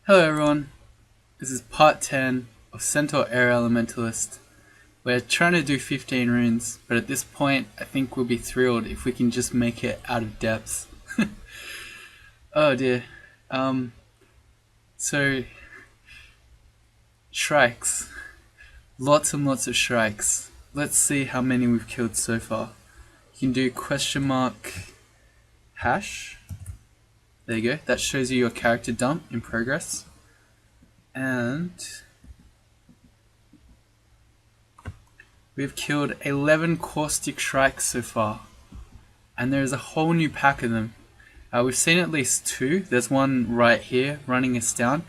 Hello everyone, this is part 10 of Centaur Air Elementalist. We're trying to do 15 runes, but at this point I think we'll be thrilled if we can just make it out of depths. Oh dear. So, shrikes. Lots and lots of shrikes. Let's see how many we've killed so far. You can do question mark hash. There you go, that shows you your character dump in progress. And we've killed 11 caustic shrikes so far. And there's a whole new pack of them. We've seen at least 2. There's one right here running us down.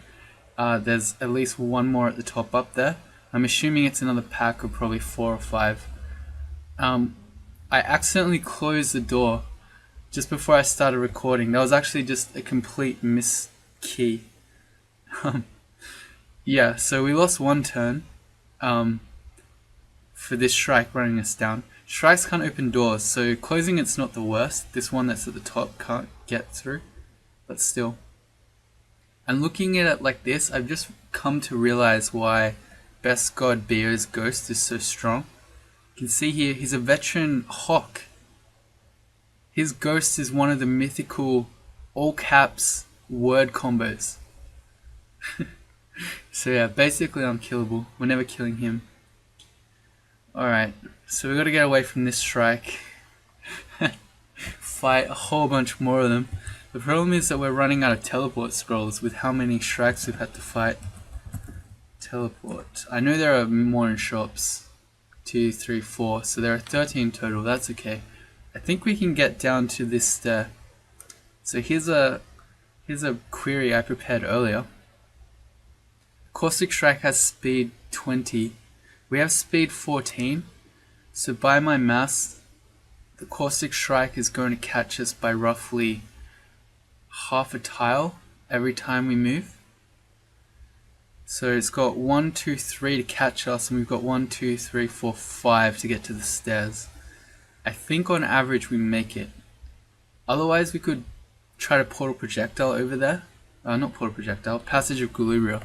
There's at least one more at the top up there. I'm assuming it's another pack of probably 4 or 5. I accidentally closed the door just before I started recording. That was actually just a complete miss key. Yeah, so we lost one turn for this shrike running us down. Shrikes can't open doors, so closing it's not the worst. This one that's at the top can't get through, but still. And looking at it like this, I've just come to realize why Best God Beo's ghost is so strong. You can see here, he's a veteran hawk. His ghost is one of the mythical all caps word combos. So yeah, basically unkillable. We're never killing him. Alright, so we gotta get away from this shrike. Fight a whole bunch more of them. The problem is that we're running out of teleport scrolls with how many shrikes we've had to fight. Teleport. I know there are more in shops. 2, 3, 4, so there are 13 total, that's okay. I think we can get down to this stair. So here's a query I prepared earlier. Caustic Shrike has speed 20. We have speed 14. So by my maths, the Caustic Shrike is going to catch us by roughly half a tile every time we move. So it's got 1, 2, 3 to catch us, and we've got 1, 2, 3, 4, 5 to get to the stairs. I think on average we make it. Otherwise we could try to portal projectile over there. Not portal projectile, passage of Galubria.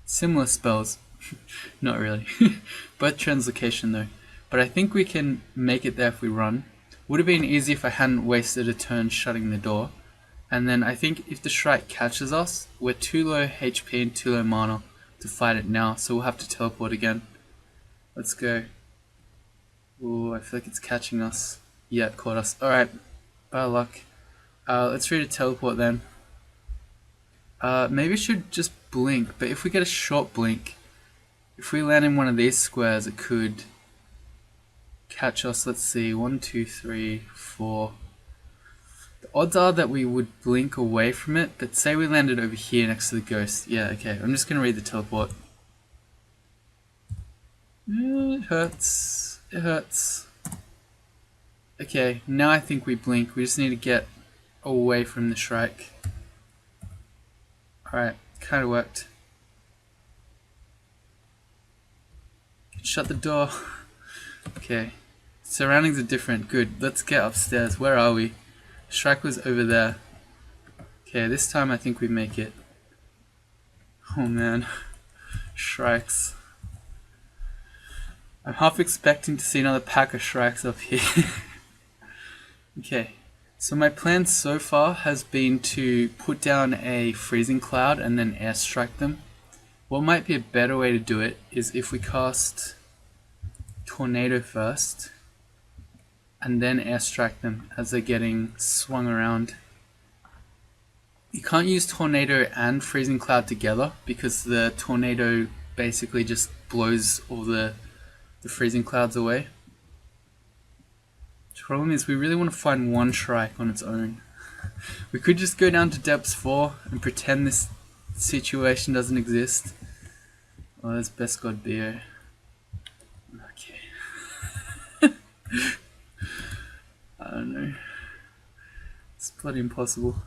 Similar spells. Not really. Both translocation though. But I think we can make it there if we run. Would have been easy if I hadn't wasted a turn shutting the door. And then I think if the Shrike catches us, we're too low HP and too low mana to fight it now, so we'll have to teleport again. Let's go. Ooh, I feel like it's catching us. Yeah, it caught us. Alright, bad luck. Let's read a teleport then. Maybe I should just blink, but if we get a short blink, if we land in one of these squares, it could catch us. Let's see, 1, 2, 3, 4. The odds are that we would blink away from it, but say we landed over here next to the ghost. Yeah, okay, I'm just gonna read the teleport. It hurts. It hurts. Okay, now I think we blink. We just need to get away from the shrike. Alright, kinda worked. Shut the door. Okay. Surroundings are different. Good. Let's get upstairs. Where are we? Shrike was over there. Okay, this time I think we make it. Oh man. Shrikes. I'm half expecting to see another pack of shrikes up here. Okay. So my plan so far has been to put down a freezing cloud and then airstrike them. What might be a better way to do it is if we cast Tornado first and then airstrike them as they're getting swung around. You can't use Tornado and Freezing Cloud together because the Tornado basically just blows all the Freezing Clouds away. The problem is we really want to find one Shrike on its own. We could just go down to depths 4 and pretend this situation doesn't exist. Oh, that's Best God Beo. Okay. I don't know. It's bloody impossible.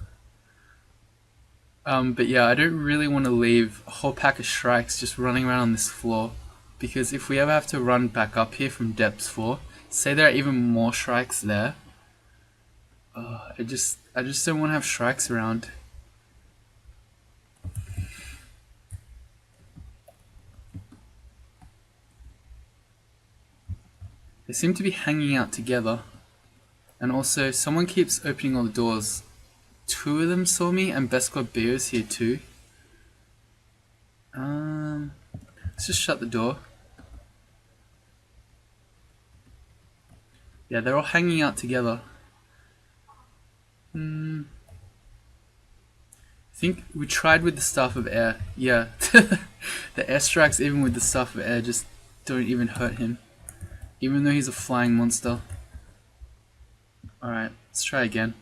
But yeah, I don't really want to leave a whole pack of shrikes just running around on this floor, because if we ever have to run back up here from depths 4, say there are even more shrikes there, I just don't want to have shrikes around. They seem to be hanging out together. And also, someone keeps opening all the doors. 2 of them saw me, and Best God Beer is here too. Let's just shut the door. Yeah, they're all hanging out together. I think we tried with the Staff of Air. Yeah, the airstrikes even with the Staff of Air just don't even hurt him. Even though he's a flying monster. Alright, let's try again.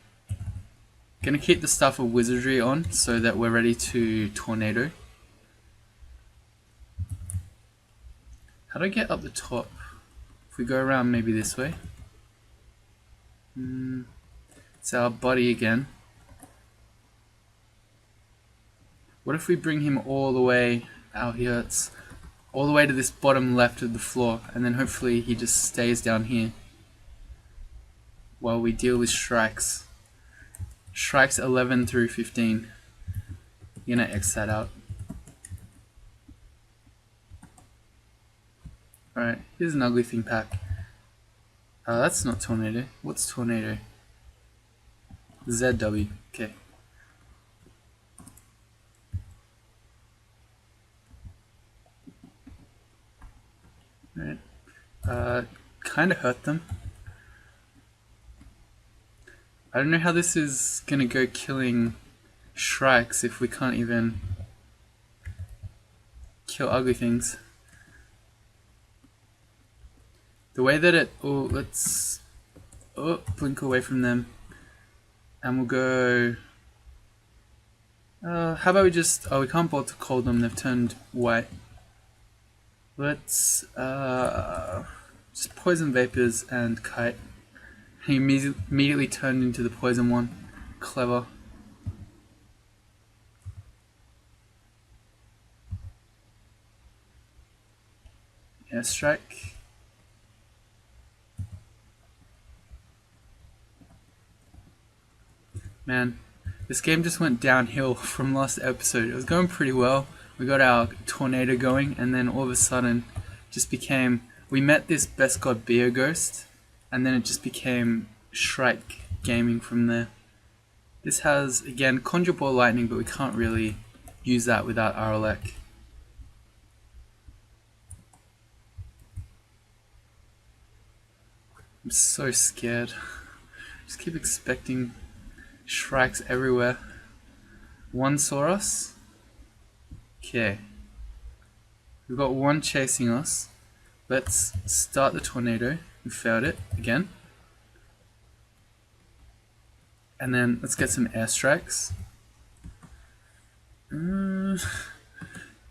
Gonna keep the Staff of Wizardry on so that we're ready to tornado. How do I get up the top? If we go around maybe this way. It's our buddy again. What if we bring him all the way out here? It's all the way to this bottom left of the floor, and then hopefully he just stays down here while we deal with strikes. Strikes 11 through 15. You're gonna X that out. Alright, here's an ugly thing pack. That's not tornado. What's tornado? ZW. Okay. Alright. Kinda hurt them. I don't know how this is gonna go killing Shrikes if we can't even kill ugly things. The way that it... Oh, let's... Oh, blink away from them. And we'll go... how about we just... Oh, we can't bolt to cold them, they've turned white. Let's... just Poison Vapors and Kite. He immediately turned into the poison one. Clever. Airstrike. Man, this game just went downhill from last episode. It was going pretty well. We got our tornado going, and then all of a sudden, just became... We met this Best God Beer Ghost, and then it just became Shrike gaming from there. This has, again, Conjure Ball Lightning, but we can't really use that without Aralek. I'm so scared. Just keep expecting Shrikes everywhere. One saw us. Okay. We've got one chasing us. Let's start the tornado. We failed it again. And then let's get some airstrikes.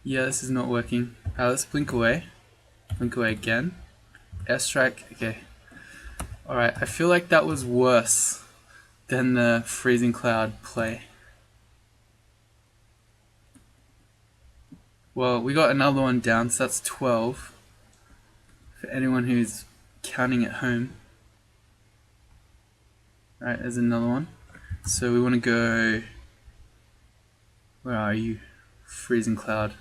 Yeah, this is not working. Let's blink away. Blink away again. Airstrike. Okay. Alright, I feel like that was worse than the Freezing Cloud play. Well, we got another one down, so that's 12. For anyone who's counting at home. Alright, there's another one. So we want to go... Where are you? Freezing Cloud.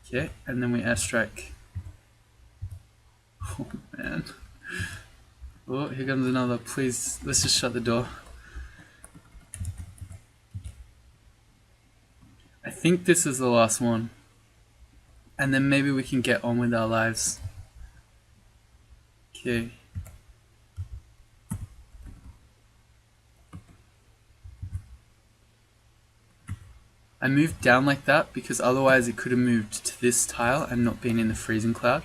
Okay, and then we airstrike. Oh man. Oh, here comes another. Please, let's just shut the door. I think this is the last one. And then maybe we can get on with our lives. Okay. I moved down like that because otherwise it could have moved to this tile and not been in the Freezing Cloud.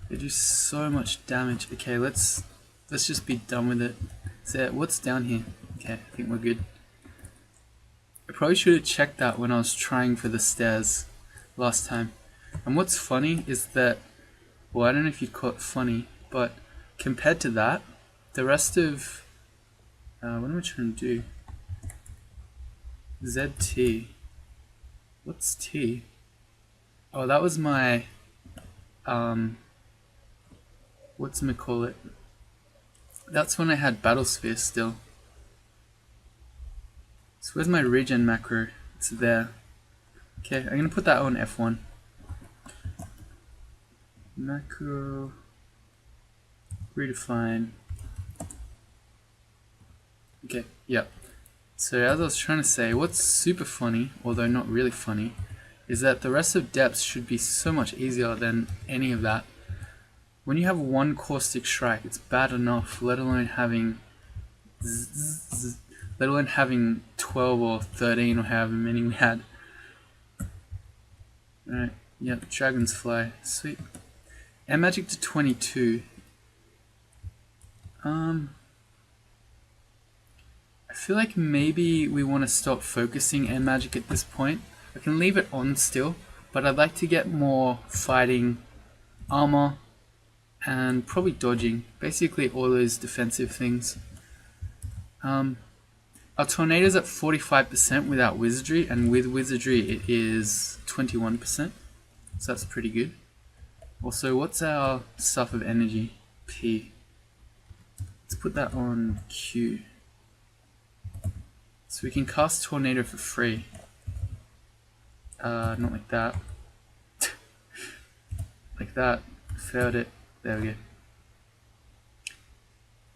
They do so much damage. Okay, let's just be done with it. So what's down here? Okay, I think we're good. I probably should have checked that when I was trying for the stairs last time. And what's funny is that, well, I don't know if you'd call it funny, but compared to that, the rest of, what am I trying to do? ZT. What's T? Oh, that was my, whatchamacallit? That's when I had Battle Sphere still. So where's my regen macro? It it's there. Okay, I'm gonna put that on F1. Macro redefine. Okay, yep. So as I was trying to say, what's super funny, although not really funny, is that the rest of depths should be so much easier than any of that. When you have one caustic strike, it's bad enough, let alone having 12 or 13 or however many we had. Alright, yep, dragons fly, sweet. Air magic to 22. I feel like maybe we want to stop focusing air magic at this point. I can leave it on still, but I'd like to get more fighting, armor, and probably dodging. Basically all those defensive things. Our tornado's at 45% without wizardry, and with wizardry it is 21%. So that's pretty good. Also, what's our stuff of energy? P. Let's put that on Q. So we can cast Tornado for free. Not like that. Like that. Failed it. There we go.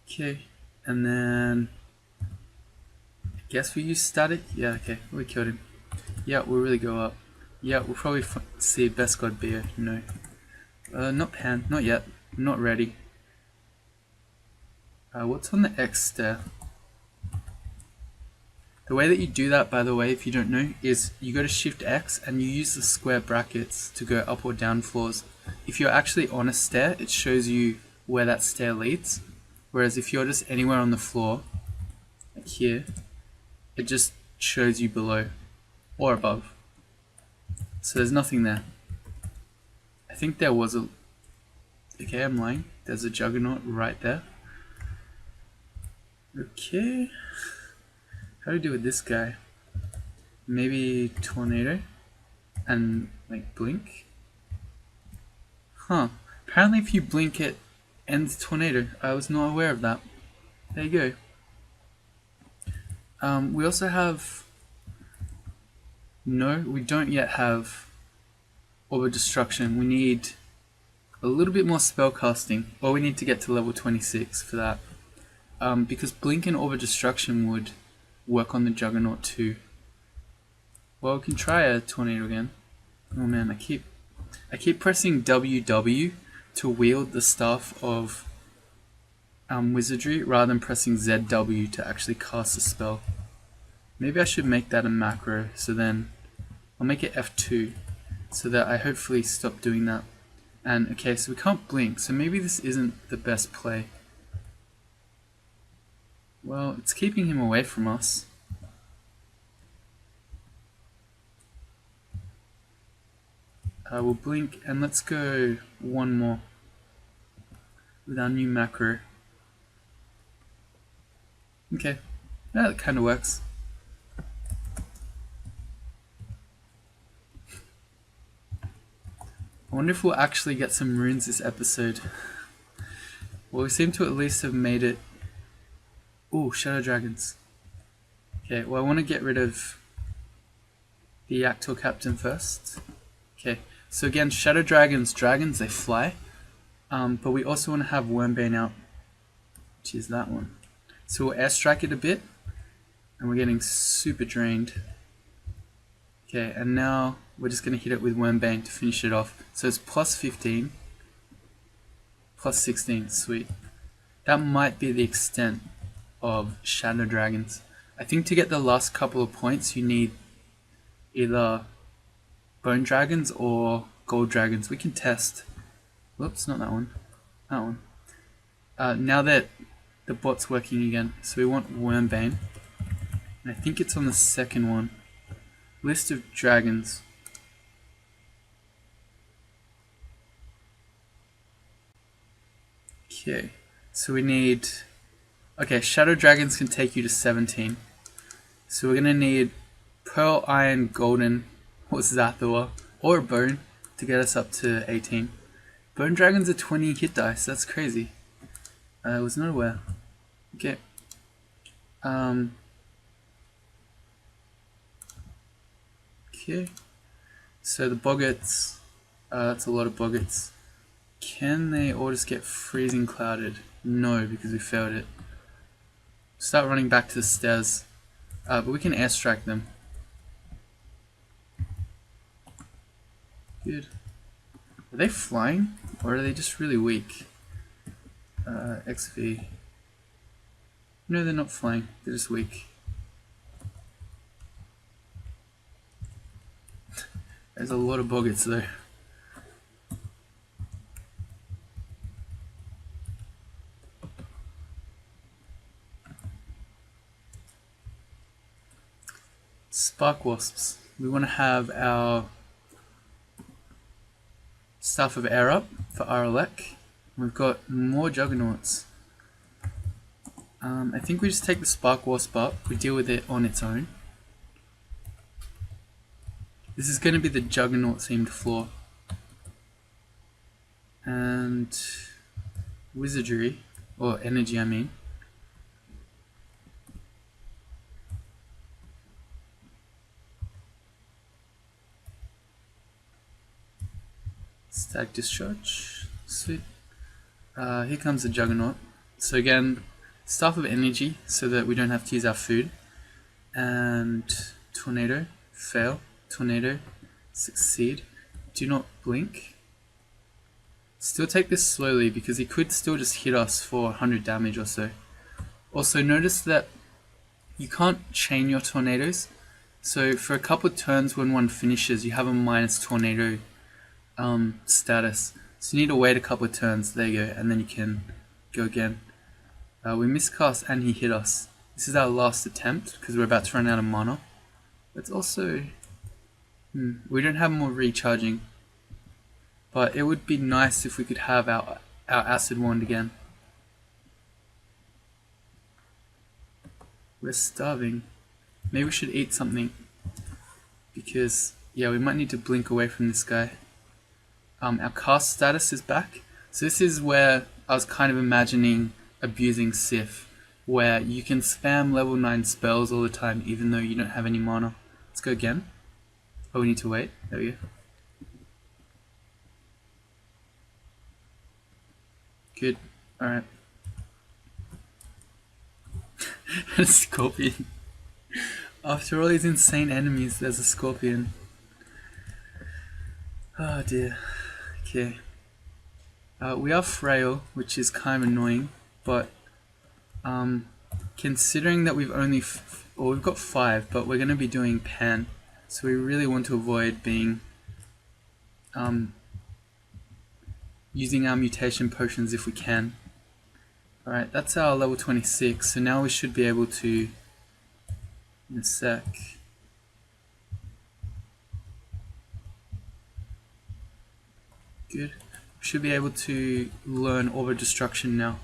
Okay, and then I guess we use static. Yeah, okay, we killed him. Yeah, we'll really go up. Yeah, we'll probably see Best God Beer. No. Not Pan. Not yet. Not ready. What's on the X there? The way that you do that, by the way, if you don't know, is you go to Shift X and you use the square brackets to go up or down floors. If you're actually on a stair, it shows you where that stair leads. Whereas if you're just anywhere on the floor, like here, it just shows you below or above. So there's nothing there. I think there was a... Okay, I'm lying. There's a juggernaut right there. Okay. How do we do with this guy? Maybe tornado and like blink? Huh. Apparently if you blink it ends tornado. I was not aware of that. There you go. We also have... No, we don't yet have Orb of Destruction. We need a little bit more spellcasting, or we need to get to level 26 for that. Because Blink and Orb of Destruction would work on the Juggernaut too. Well, we can try a tornado again. Oh man, I keep pressing WW to wield the staff of wizardry rather than pressing ZW to actually cast a spell. Maybe I should make that a macro, so then I'll make it F2 so that I hopefully stop doing that. And okay, so we can't blink, so maybe this isn't the best play. Well, it's keeping him away from us. We'll blink and let's go one more with our new macro. Okay, that kind of works. I wonder if we'll actually get some runes this episode. Well, we seem to at least have made it. Ooh, Shadow Dragons. Okay, well I want to get rid of the Actor Captain first. Okay, so again, Shadow Dragons, they fly. But we also want to have Wormbane out, which is that one. So we'll airstrike it a bit, and we're getting super drained. Okay, and now we're just going to hit it with Wormbane to finish it off. So it's plus 15, plus 16, sweet. That might be the extent of Shadow Dragons. I think to get the last couple of points you need either Bone Dragons or Gold Dragons. We can test. Whoops, not that one. That one. Now that the bot's working again, so we want Wormbane. And I think it's on the second one. List of dragons. Okay, so we need... Okay, Shadow Dragons can take you to 17. So we're going to need Pearl, Iron, Golden, or Zathor, or Bone to get us up to 18. Bone Dragons are 20 hit dice, that's crazy. I was not aware. Okay. Okay. So the boggarts, that's a lot of boggarts. Can they all just get freezing clouded? No, because we failed it. Start running back to the stairs. But we can airstrike them. Good. Are they flying? Or are they just really weak? XV. No, they're not flying. They're just weak. There's a lot of boggarts though. Spark wasps. We want to have our Staff of Air up for our elect. We've got more juggernauts. I think we just take the spark wasp up. We deal with it on its own. This is going to be the juggernaut themed floor. And wizardry, or energy I mean. Static discharge, sweet. Here comes the juggernaut. So again, Staff of Energy so that we don't have to use our food. And tornado, fail, tornado, succeed. Do not blink. Still take this slowly because he could still just hit us for 100 damage or so. Also notice that you can't chain your tornadoes. So for a couple of turns when one finishes you have a minus tornado status. So you need to wait a couple of turns, there you go, and then you can go again. We miscast and he hit us. This is our last attempt because we're about to run out of mana. It's also... we don't have more recharging. But it would be nice if we could have our acid wand again. We're starving. Maybe we should eat something. Because, yeah, we might need to blink away from this guy. Our cast status is back. So this is where I was kind of imagining abusing Sif, where you can spam level 9 spells all the time even though you don't have any mana. Let's go again. Oh, we need to wait. There we go. Good. Alright. A scorpion. After all these insane enemies, there's a scorpion. Oh dear. Okay. We are frail, which is kind of annoying, but considering that we've only we've got 5, but we're going to be doing pan, so we really want to avoid being using our mutation potions if we can. Alright, that's our level 26, so now we should be able to, in a sec, good. We should be able to learn Orb of Destruction now.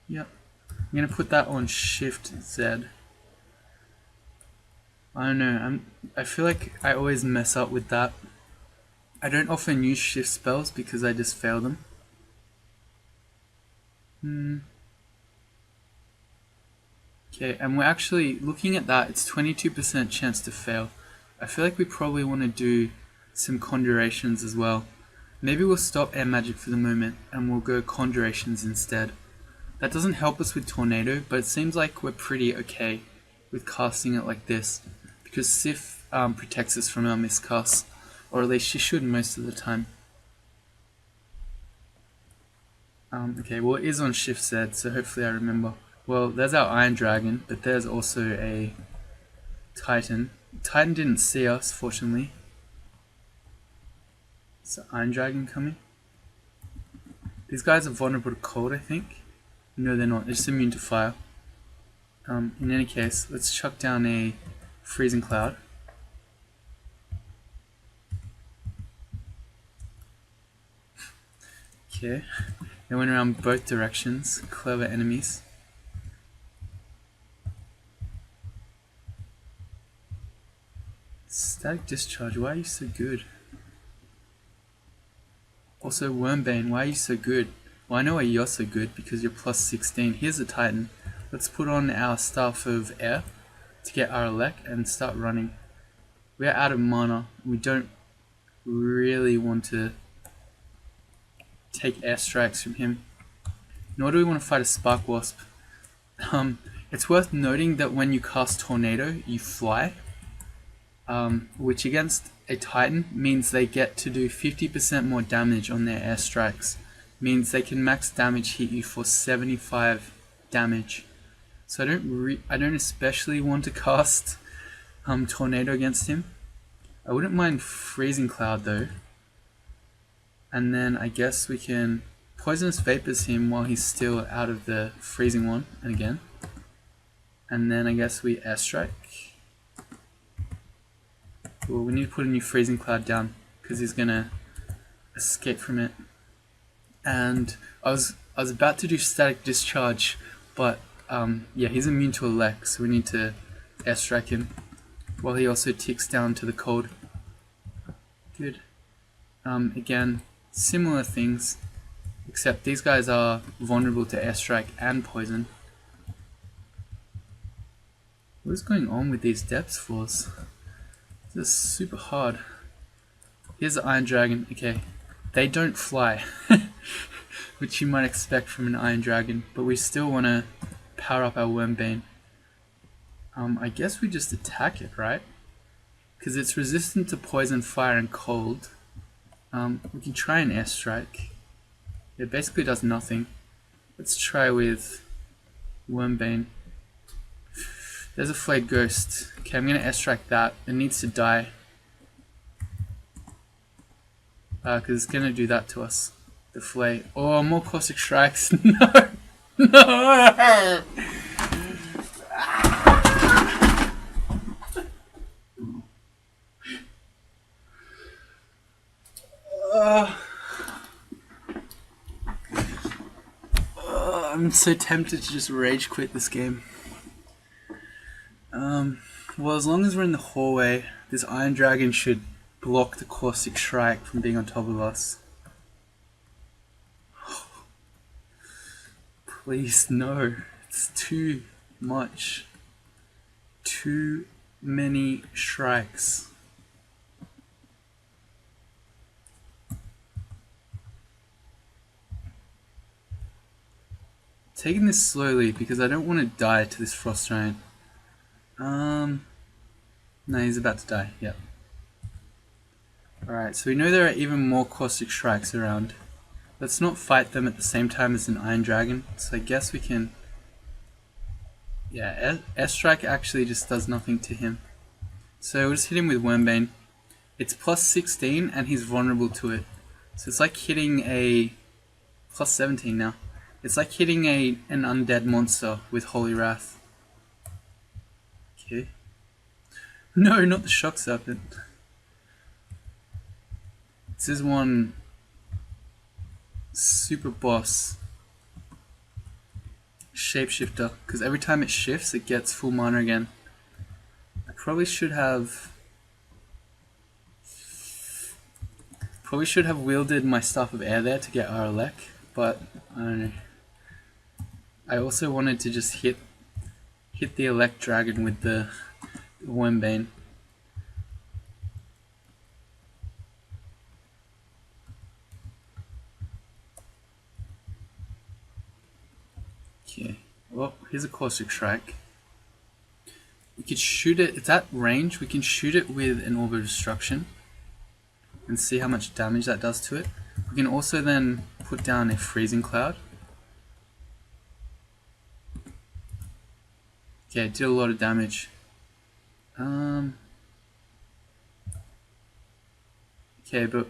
Yep. I'm going to put that on Shift Z. I don't know, I feel like I always mess up with that. I don't often use shift spells because I just fail them. Okay, and we're actually looking at that, it's 22% chance to fail. I feel like we probably want to do some Conjurations as well. Maybe we'll stop air magic for the moment and we'll go Conjurations instead. That doesn't help us with Tornado, but it seems like we're pretty okay with casting it like this, because Sif protects us from our miscasts, or at least she should most of the time. Okay, well it is on Shift Z, so hopefully I remember. Well, there's our Iron Dragon, but there's also a Titan. Titan didn't see us, fortunately. Is the Iron Dragon coming? These guys are vulnerable to cold, I think. No, they're not. They're just immune to fire. In any case, let's chuck down a Freezing Cloud. Okay. They went around both directions. Clever enemies. Static Discharge, why are you so good? Also, Wormbane, why are you so good? Well, I know why you're so good, because you're plus 16. Here's the Titan. let's put on our Staff of Air to get our elect and start running. We are out of mana. We don't really want to take airstrikes from him. Nor do we want to fight a Spark Wasp. It's worth noting that when you cast Tornado, you fly, which against a Titan means they get to do 50% more damage on their airstrikes. Means they can max damage hit you for 75 damage. So I don't especially want to cast Tornado against him. I wouldn't mind Freezing Cloud though. And then I guess we can Poisonous Vapors him while he's still out of the freezing one, and again. And then I guess we airstrike. Well, we need to put a new Freezing Cloud down because he's gonna escape from it. And I was about to do Static Discharge, but yeah, he's immune to elect, so we need to airstrike him while he also ticks down to the cold. Good. Again, similar things, except these guys are vulnerable to airstrike and poison. What is going on with these depth floors? This is super hard. Here's the Iron Dragon. Okay, they don't fly, which you might expect from an Iron Dragon, but we still want to power up our Wormbane. I guess we just attack it, right? Because it's resistant to poison, fire, and cold. We can try an airstrike. It basically does nothing. Let's try with Wormbane. There's a Flayed Ghost. Okay, I'm going to airstrike that. It needs to die. Because it's going to do that to us. The Flay. Oh, more Caustic Strikes. No! No! I'm so tempted to just rage quit this game. Well, as long as we're in the hallway, this Iron Dragon should block the Caustic Strike from being on top of us. Please, no. It's too much. Too many strikes. Taking this slowly because I don't want to die to this Frost Giant. No, he's about to die, yep. Alright, so we know there are even more Caustic Strikes around. Let's not fight them at the same time as an Iron Dragon, so I guess we can... Yeah, Airstrike actually just does nothing to him. So we'll just hit him with Wormbane. It's plus 16 and he's vulnerable to it. So it's like hitting a... plus 17 now. It's like hitting an undead monster with Holy Wrath. Okay. No, not the Shock Serpent. This is one super boss shapeshifter, because every time it shifts it gets full mana again. I probably should have wielded my Staff of Air there to get our elect, but I don't know. I also wanted to just hit the elect dragon with the Wormbane. Okay, well, here's a Caustic Strike. We could shoot it, it's at range, we can shoot it with an Orb of Destruction and see how much damage that does to it. We can also then put down a Freezing Cloud. Okay, it did a lot of damage. Okay, but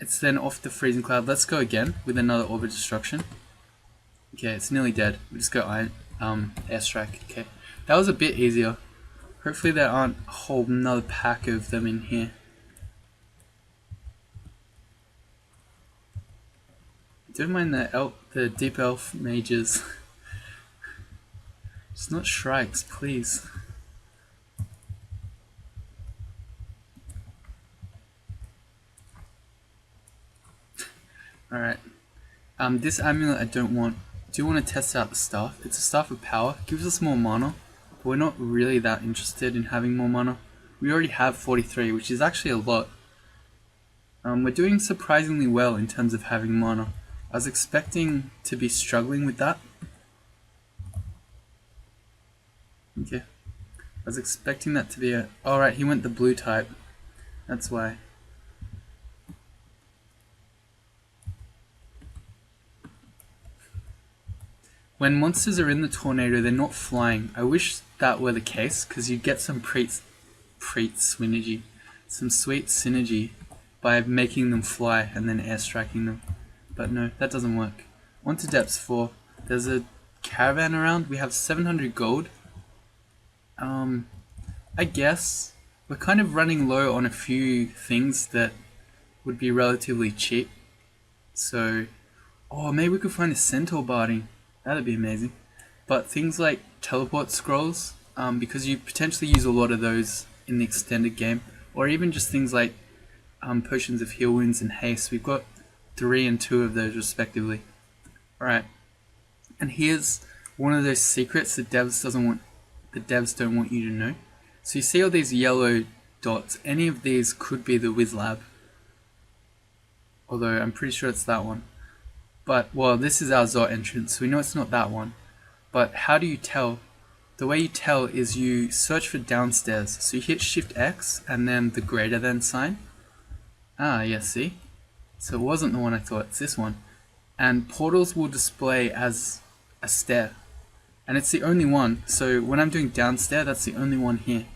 it's then off the Freezing Cloud. Let's go again with another Orb of Destruction. Okay, it's nearly dead. We just go Airstrike. Okay, that was a bit easier. Hopefully there aren't a whole nother pack of them in here. Don't mind the Deep Elf mages. It's not strikes, please. Alright. This amulet I don't want do want to test out the staff. It's a staff of power, gives us more mana, but we're not really that interested in having more mana. We already have 43, which is actually a lot. We're doing surprisingly well in terms of having mana. I was expecting to be struggling with that. Okay. I was expecting that to be a... Alright, he went the blue type. That's why. When monsters are in the tornado, they're not flying. I wish that were the case, because you'd get some synergy. Some sweet synergy by making them fly and then airstriking them. But no, that doesn't work. On to depths 4. There's a caravan around. We have 700 gold. I guess we're kind of running low on a few things that would be relatively cheap. So, oh, maybe we could find a Centaur barding. That'd be amazing. But things like teleport scrolls, because you potentially use a lot of those in the extended game, or even just things like potions of heal wounds and haste. We've got 3 and 2 of those respectively. Alright, and here's one of those secrets the devs don't want you to know. So you see all these yellow dots. Any of these could be the Wiz Lab, although I'm pretty sure it's that one. But, well, this is our Zot entrance, so we know it's not that one. But how do you tell? The way you tell is you search for downstairs. So you hit Shift X and then the greater than sign. Ah, yeah, see? So it wasn't the one I thought, it's this one. And portals will display as a stair. And it's the only one, so when I'm doing downstairs, that's the only one here.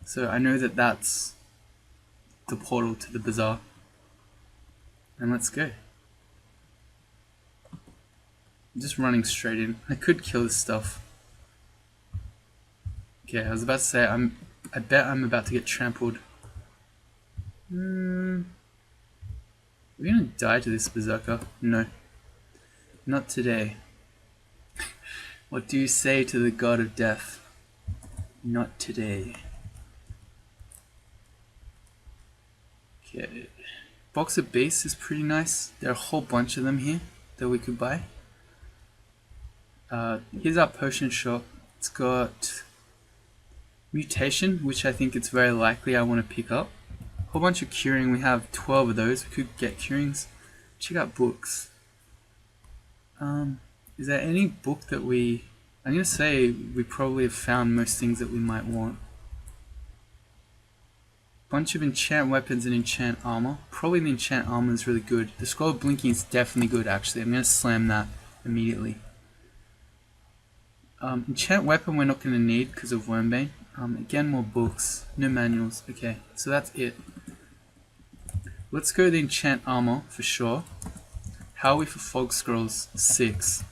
So I know that that's the portal to the bazaar. And let's go. I'm just running straight in. I could kill this stuff. Okay, I was about to say, I bet I'm about to get trampled. We're gonna die to this berserker. No. Not today. What do you say to the god of death? Not today. Okay. Box of beasts is pretty nice. There are a whole bunch of them here that we could buy. Here's our potion shop. It's got mutation, which I think it's very likely I want to pick up. A whole bunch of curing. We have 12 of those. We could get curings. Check out books. Is there any book that I'm going to say we probably have found most things that we might want. Bunch of enchant weapons and enchant armor. Probably the enchant armor is really good. The scroll of blinking is definitely good actually. I'm going to slam that immediately. Enchant weapon we're not going to need because of Wormbane. Again, more books. No manuals. Okay, so that's it. Let's go the enchant armor for sure. How are we for fog scrolls? 6.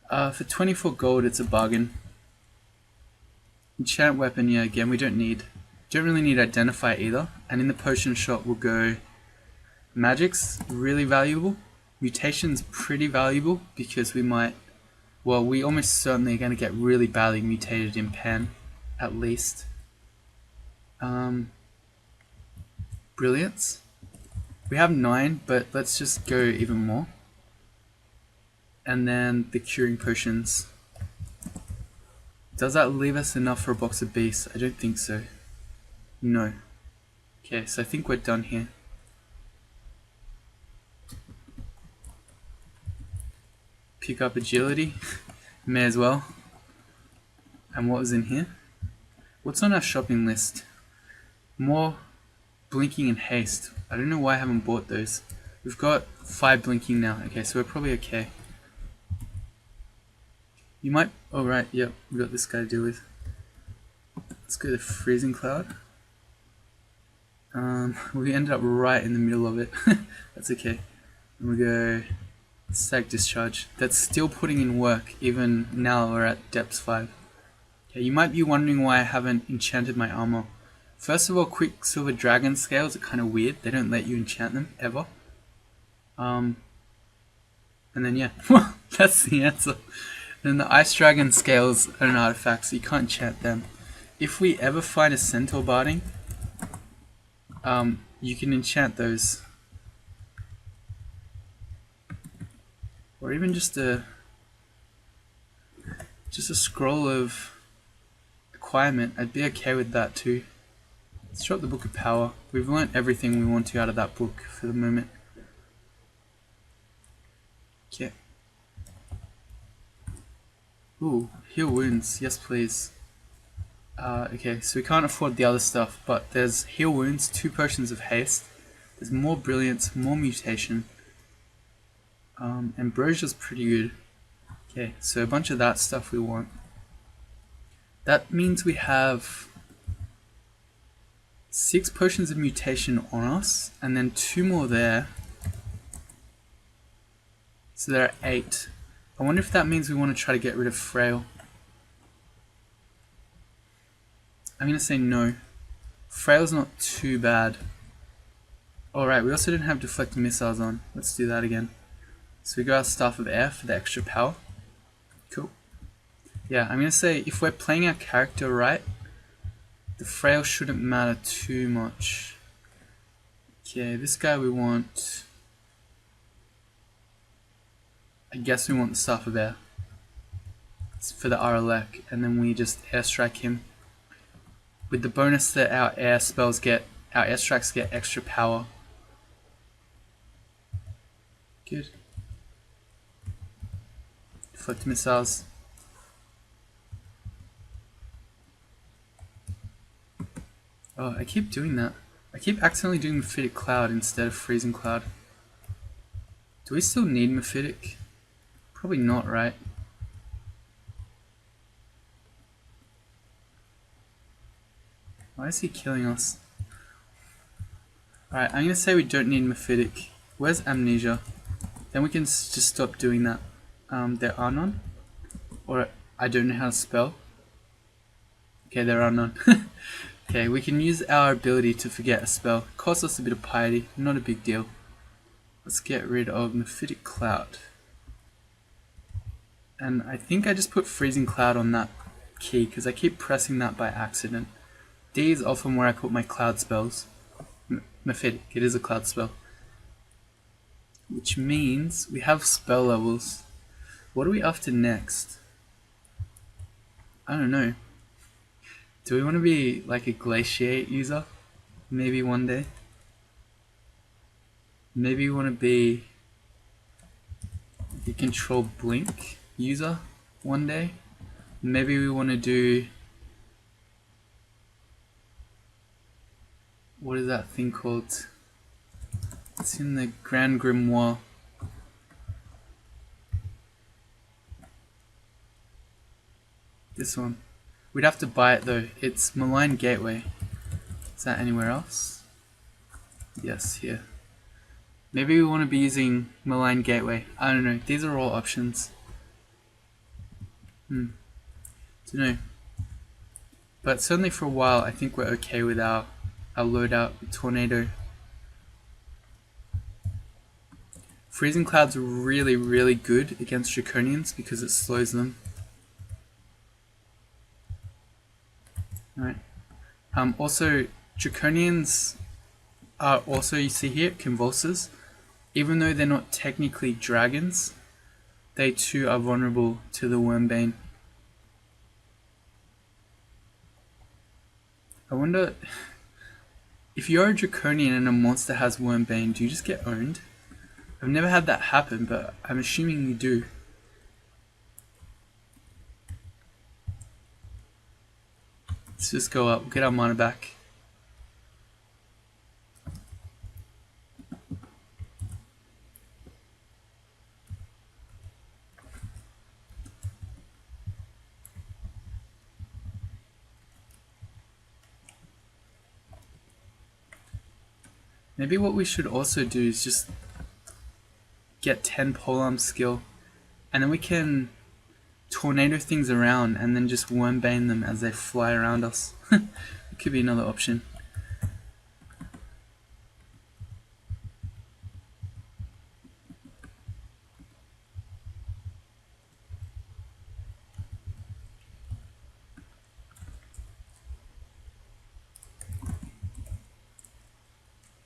For 24 gold, it's a bargain. Enchant weapon, yeah, again, we don't really need identify either. And in the potion shop, we'll go magic's really valuable. Mutation's pretty valuable because we might, well, we almost certainly are going to get really badly mutated in Pan, at least. Brilliance. We have 9, but let's just go even more. And then the curing potions. Does that leave us enough for a box of beasts? I don't think so. No. Okay, so I think we're done here. Pick up agility. May as well. And what was in here? What's on our shopping list? More blinking and haste. I don't know why I haven't bought those. We've got 5 blinking now. Okay, so we're probably okay. You might... Oh right, yep, we got this guy to deal with. Let's go to Freezing Cloud. We ended up right in the middle of it. That's okay. And we go Stack Discharge. That's still putting in work, even now we're at Depths 5. Okay, you might be wondering why I haven't enchanted my armor. First of all, Quicksilver Dragon Scales are kind of weird. They don't let you enchant them, ever. And then yeah, that's the answer. And the Ice Dragon Scales are an artifact, so you can't enchant them. If we ever find a Centaur barding, you can enchant those. or even just a scroll of acquirement, I'd be okay with that too. Let's drop the Book of Power. We've learnt everything we want to out of that book for the moment. Okay. Ooh, heal wounds. Yes, please. Okay, so we can't afford the other stuff, but there's heal wounds, 2 potions of haste. There's more brilliance, more mutation. Ambrosia's pretty good. Okay, so a bunch of that stuff we want. That means we have 6 potions of mutation on us, and then 2 more there. So there are 8. I wonder if that means we want to try to get rid of Frail. I'm going to say no. Frail's not too bad. Alright, we also didn't have deflecting missiles on. Let's do that again. So we go our Staff of Air for the extra power. Cool. Yeah, I'm going to say if we're playing our character right, the Frail shouldn't matter too much. Okay, this guy we want... I guess we want the Staff of Air. It's for the Aralek, and then we just airstrike him. With the bonus that our air spells get, our airstrikes get extra power. Good. Deflect missiles. Oh, I keep doing that. I keep accidentally doing Mephitic Cloud instead of Freezing Cloud. Do we still need Mephitic? Probably not, right? Why is he killing us? Alright, I'm gonna say we don't need Mephitic. Where's Amnesia? Then we can just stop doing that. There are none? Or I don't know how to spell. Okay, there are none. Okay, we can use our ability to forget a spell. Costs us a bit of piety, not a big deal. Let's get rid of Mephitic Cloud. And I think I just put Freezing Cloud on that key because I keep pressing that by accident. D is often where I put my cloud spells. Mephitic, it is a cloud spell. Which means we have spell levels. What are we after next? I don't know. Do we want to be like a Glaciate user? Maybe one day. Maybe we want to be the Control Blink user one day. Maybe we want to do... What is that thing called? It's in the Grand Grimoire. This one. We'd have to buy it though. It's Malign Gateway. Is that anywhere else? Yes, here. Maybe we want to be using Malign Gateway. I don't know. These are all options. Don't know. But certainly for a while, I think we're okay with our loadout with Tornado. Freezing Cloud's really, really good against Draconians because it slows them. Alright. Also, Draconians are also, you see here, Convulsors. Even though they're not technically dragons, they too are vulnerable to the Wormbane. I wonder, if you're a Draconian and a monster has Wormbane, do you just get owned? I've never had that happen, but I'm assuming you do. Let's just go up, get our mana back. Maybe what we should also do is just get 10 polearm skill, and then we can tornado things around and then just Wormbane them as they fly around us. It could be another option.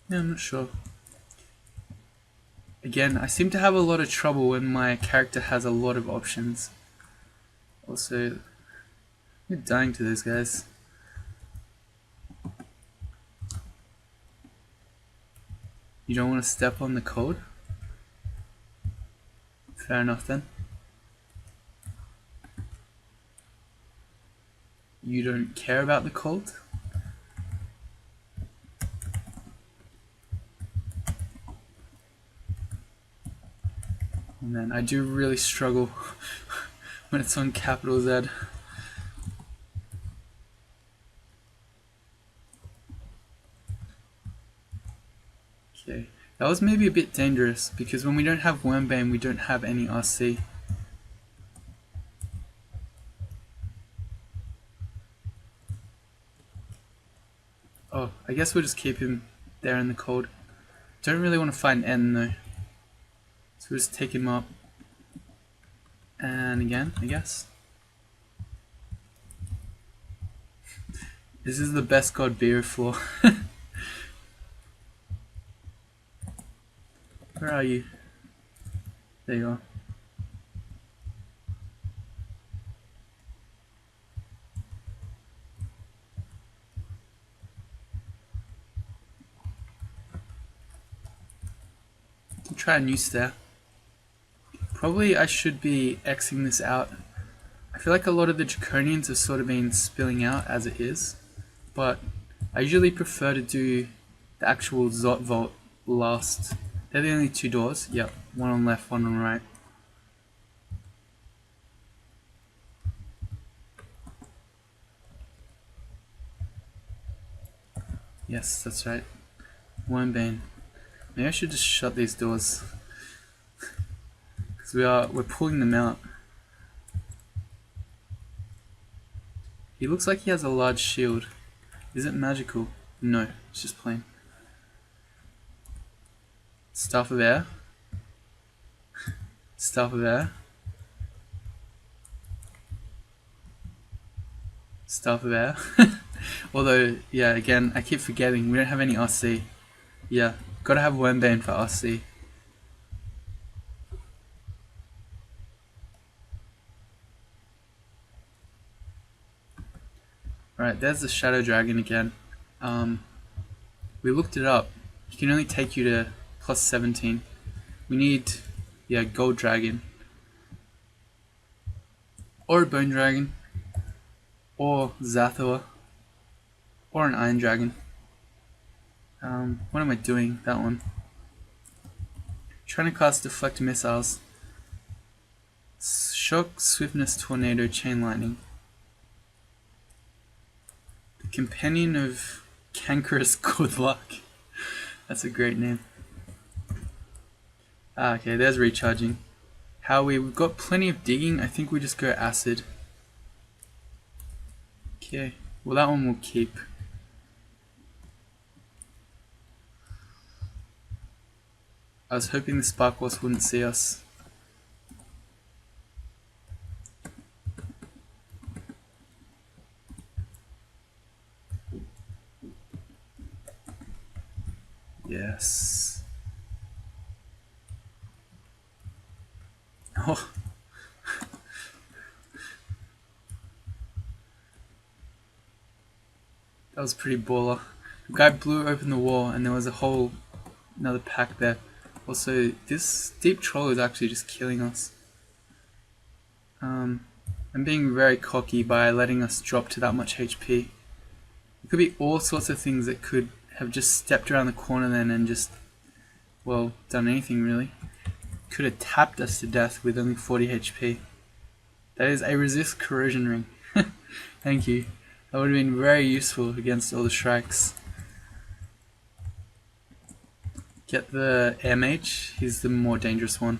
Yeah, I'm not sure. Again, I seem to have a lot of trouble when my character has a lot of options. Also, you're dying to those guys. You don't want to step on the code? Fair enough then. You don't care about the cult? Oh man, I do really struggle when it's on capital Z. Okay, that was maybe a bit dangerous because when we don't have Wormbane, we don't have any RC. Oh, I guess we'll just keep him there in the cold. Don't really want to fight an N though. So we'll just take him up. And again, I guess. This is the best god beer floor. Where are you? There you are. Try a new stair. Probably I should be Xing this out. I feel like a lot of the Draconians have sort of been spilling out as it is, but I usually prefer to do the actual Zot Vault last. They're the only two doors. Yep, one on left, one on right. Yes, that's right. Wormbane. Maybe I should just shut these doors. Because we're pulling them out. He looks like he has a large shield. Is it magical? No, it's just plain. Staff of Air. Staff of Air. Staff of Air. Although, yeah, again, I keep forgetting, we don't have any RC. Yeah, gotta have Wormbane for RC. Alright, there's the Shadow Dragon again. We looked it up. He can only take you to plus 17. We need, yeah, Gold Dragon. Or a Bone Dragon. Or Zathor. Or an Iron Dragon. What am I doing? That one. Trying to cast Deflect Missiles. Shock, Swiftness, Tornado, Chain Lightning. The Companion of Cankerous Good Luck. That's a great name. Okay, there's recharging. We've got plenty of digging. I think we just go acid. Okay, well that one will keep. I was hoping the Spark Wasp wouldn't see us. Yes. Oh. That was pretty baller. The guy blew open the wall and there was a whole another pack there. Also, this deep troll is actually just killing us. I'm being very cocky by letting us drop to that much HP. It could be all sorts of things that could have just stepped around the corner then and just, well, done anything really. Could have tapped us to death with only 40 HP. That is a resist corrosion ring. Thank you. That would have been very useful against all the Shrikes. Get the Air Mage, he's the more dangerous one.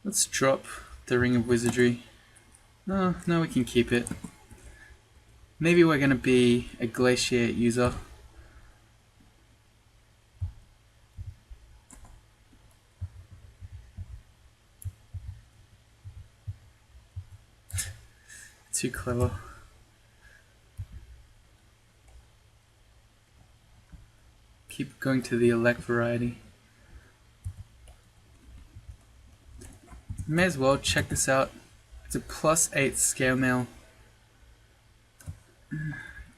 Let's drop the Ring of Wizardry. No, we can keep it. Maybe we're going to be a Glaciate user. Too clever. keep going to the elect variety. May as well check this out. It's a +8 scale mail.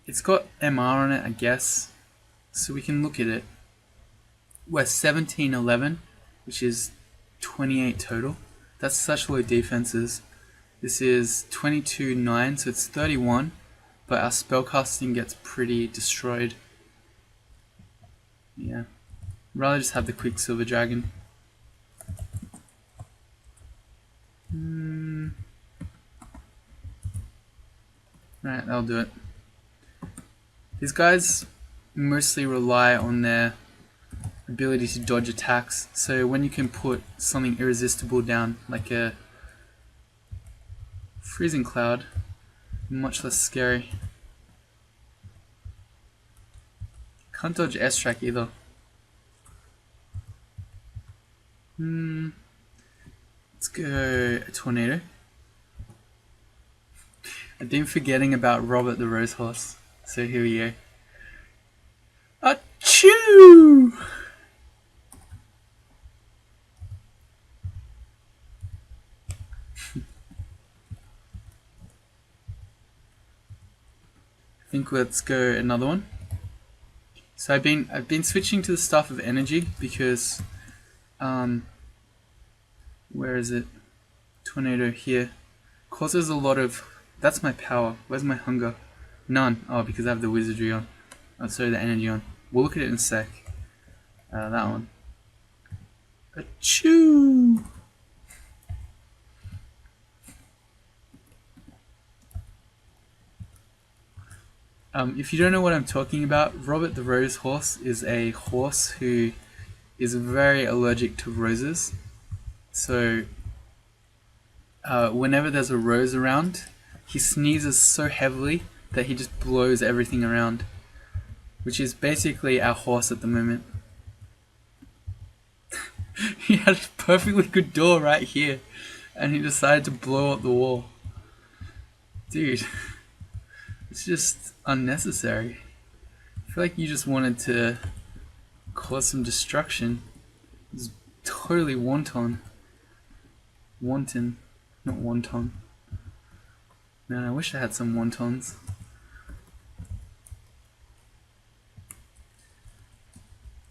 It's got MR on it, I guess, so we can look at it. We're 1711, which is 28 total. That's such low defenses. This is 22-9, so it's 31, but our spellcasting gets pretty destroyed. Yeah, rather just have the Quicksilver Dragon. Right, that'll do it. These guys mostly rely on their ability to dodge attacks, so when you can put something irresistible down, like a Freezing Cloud, much less scary. Can't dodge airstrike either. Let's go a Tornado. I've been forgetting about Robert the Rosehorse, so here we go. Achoo! I think let's go another one. So I've been switching to the Staff of Energy because where is it? Tornado here. Causes a lot of, that's my power. Where's my hunger? None. Oh, because I have the wizardry on. Oh, sorry, the energy on. We'll look at it in a sec. That one. Achoo! If you don't know what I'm talking about, Robert the Rose Horse is a horse who is very allergic to roses. So whenever there's a rose around, he sneezes so heavily that he just blows everything around, which is basically our horse at the moment. He had a perfectly good door right here, and he decided to blow up the wall. Dude, it's just unnecessary. I feel like you just wanted to cause some destruction. It's totally wanton. Wanton, not wonton. Man, I wish I had some wontons.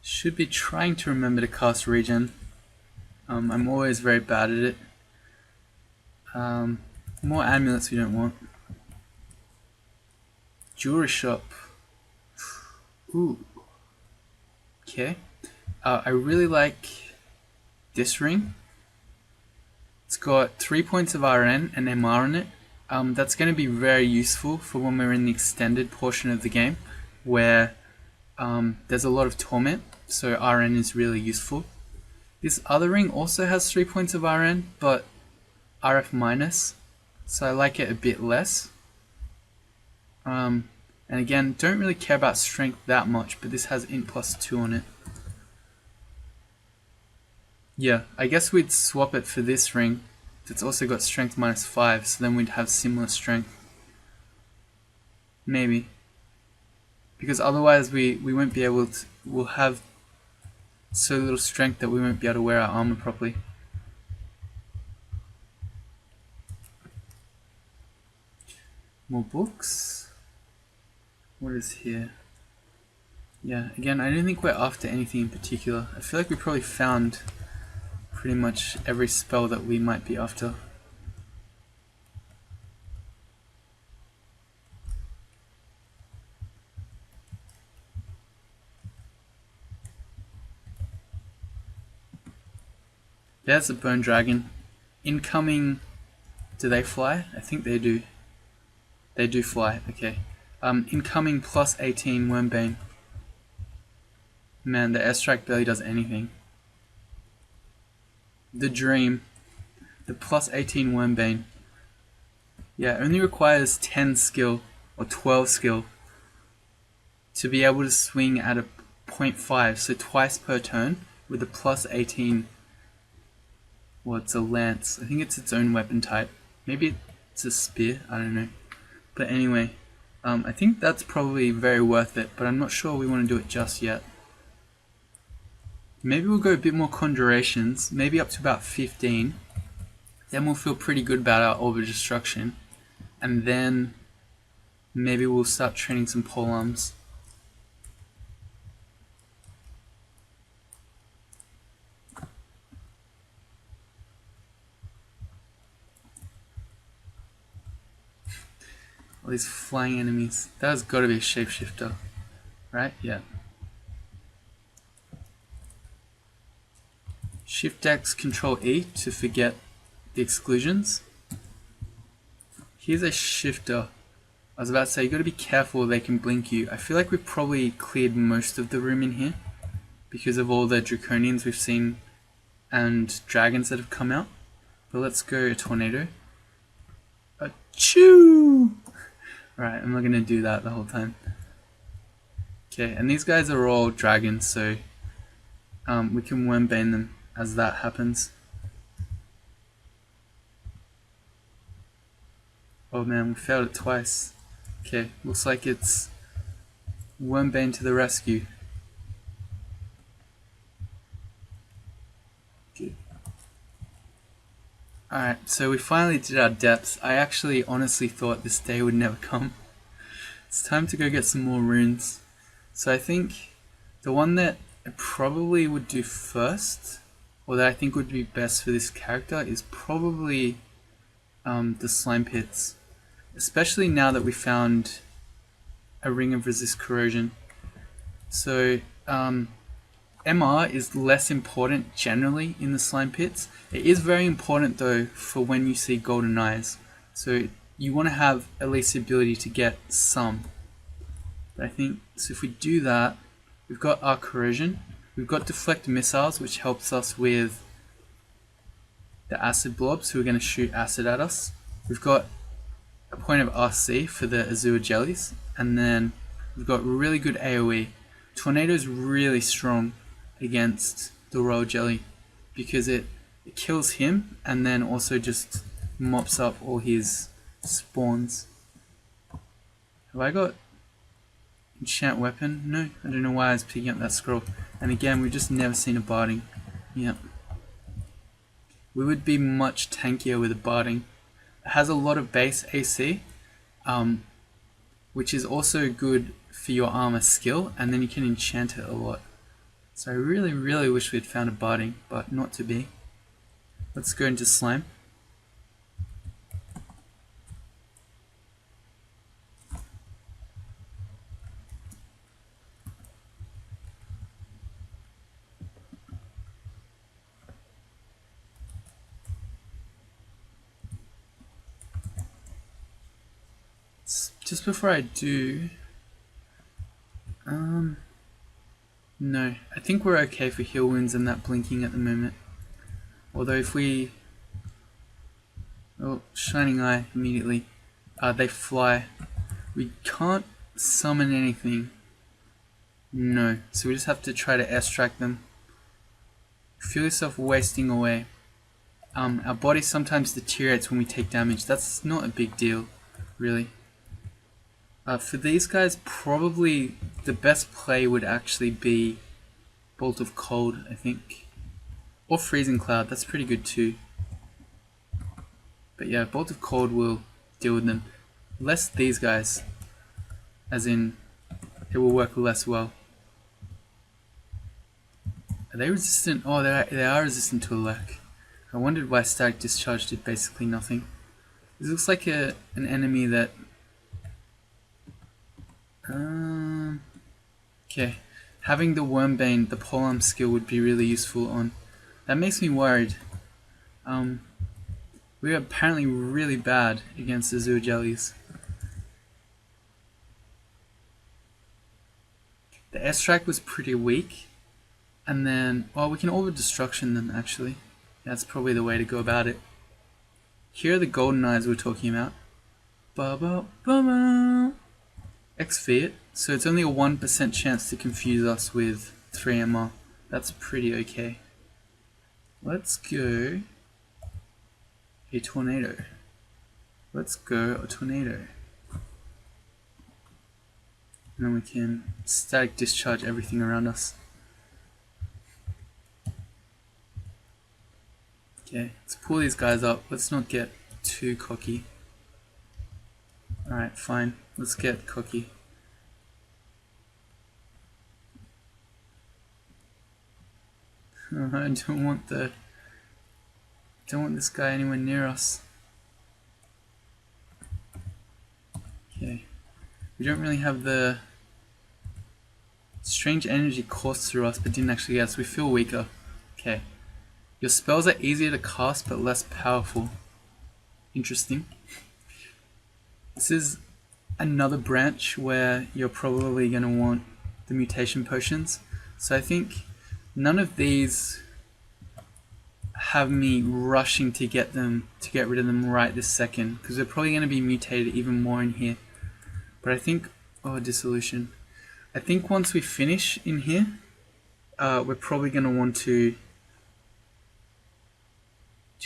Should be trying to remember to cast regen. I'm always very bad at it. More amulets we don't want. Jewelry shop. Ooh. Okay. I really like this ring. It's got 3 points of RN and MR in it. That's going to be very useful for when we're in the extended portion of the game, where there's a lot of torment, so RN is really useful. This other ring also has 3 points of RN, but RF minus, so I like it a bit less. And again, don't really care about strength that much, but this has int +2 on it. Yeah, I guess we'd swap it for this ring that's also got strength -5, so then we'd have similar strength. Maybe. Because otherwise we won't be able to, we'll have so little strength that we won't be able to wear our armor properly. More books. What is here? Yeah, again, I don't think we're after anything in particular. I feel like we probably found pretty much every spell that we might be after. There's a bone dragon. Incoming, do they fly? I think they do. They do fly, okay. Incoming +18 Wormbane. Man, the airstrike barely does anything. The Dream, the +18 Wormbane. Yeah, only requires 10 skill or 12 skill to be able to swing at a 0.5, so twice per turn with a +18. Well, it's a lance. I think it's its own weapon type. Maybe it's a spear, I don't know. But anyway, I think that's probably very worth it, but I'm not sure we want to do it just yet. Maybe we'll go a bit more Conjurations, maybe up to about 15. Then we'll feel pretty good about our Orb of Destruction. And then maybe we'll start training some polearms. All these flying enemies. That has got to be a shapeshifter, right? Yeah. Shift X, Control E to forget the exclusions. Here's a shifter. I was about to say, you got to be careful, they can blink you. I feel like we've probably cleared most of the room in here because of all the draconians we've seen and dragons that have come out. But let's go a tornado. Achoo! Right, I'm not going to do that the whole time. Okay, and these guys are all dragons, so we can Wormbane them as that happens. Oh man, we failed it twice. Okay, looks like it's Wormbane to the rescue. Good. Alright, so we finally did our depths. I actually honestly thought this day would never come. It's time to go get some more runes. So I think the one that I probably would do first, or that I think would be best for this character, is probably the slime pits. Especially now that we found a ring of resist corrosion. So MR is less important generally in the slime pits. It is very important though for when you see golden eyes. So you want to have at least the ability to get some. But I think, so if we do that, we've got our corrosion. We've got deflect missiles, which helps us with the acid blobs who are going to shoot acid at us. We've got a point of RC for the Azure jellies, and then we've got really good AoE. Tornado is really strong against the royal jelly because it kills him and then also just mops up all his spawns. Have I got enchant weapon? No, I don't know why I was picking up that scroll. And again, we've just never seen a barding. Yep. We would be much tankier with a barding. It has a lot of base AC, which is also good for your armor skill, and then you can enchant it a lot. So I really wish we had found a barding, but not to be. Let's go into slime. Just before I do, no, I think we're okay for heal wounds and that blinking at the moment. Although if we, oh, shining eye immediately, they fly. We can't summon anything. No, so we just have to try to airstrike them. Feel yourself wasting away. Our body sometimes deteriorates when we take damage. That's not a big deal, really. For these guys, probably the best play would actually be Bolt of Cold, I think. Or Freezing Cloud, that's pretty good too. But yeah, Bolt of Cold will deal with them. Less these guys, as in, it will work less well. Are they resistant? Oh, they are resistant to Elec. I wondered why Static Discharge did basically nothing. This looks like an enemy that... okay, having the Wormbane, the polearm skill would be really useful on. That makes me worried. We are apparently really bad against Azure jellies. The airstrike was pretty weak, and then, well, we can Orb of Destruction them actually. That's probably the way to go about it. Here are the golden eyes we're talking about. Ba ba ba ba. Exfeat, so it's only a 1% chance to confuse us with 3MR. That's pretty okay. Let's go a tornado. Let's go a tornado. And then we can static discharge everything around us. Okay, let's pull these guys up. Let's not get too cocky. Alright, fine. Let's get cocky. I don't want this guy anywhere near us. Okay. We don't really have the strange energy coursed through us but didn't actually get us. We feel weaker. Okay. Your spells are easier to cast but less powerful. Interesting. This is another branch where you're probably going to want the mutation potions. So I think none of these have me rushing to get rid of them right this second, because they're probably going to be mutated even more in here. But I think, oh, dissolution. I think once we finish in here, we're probably going to want to,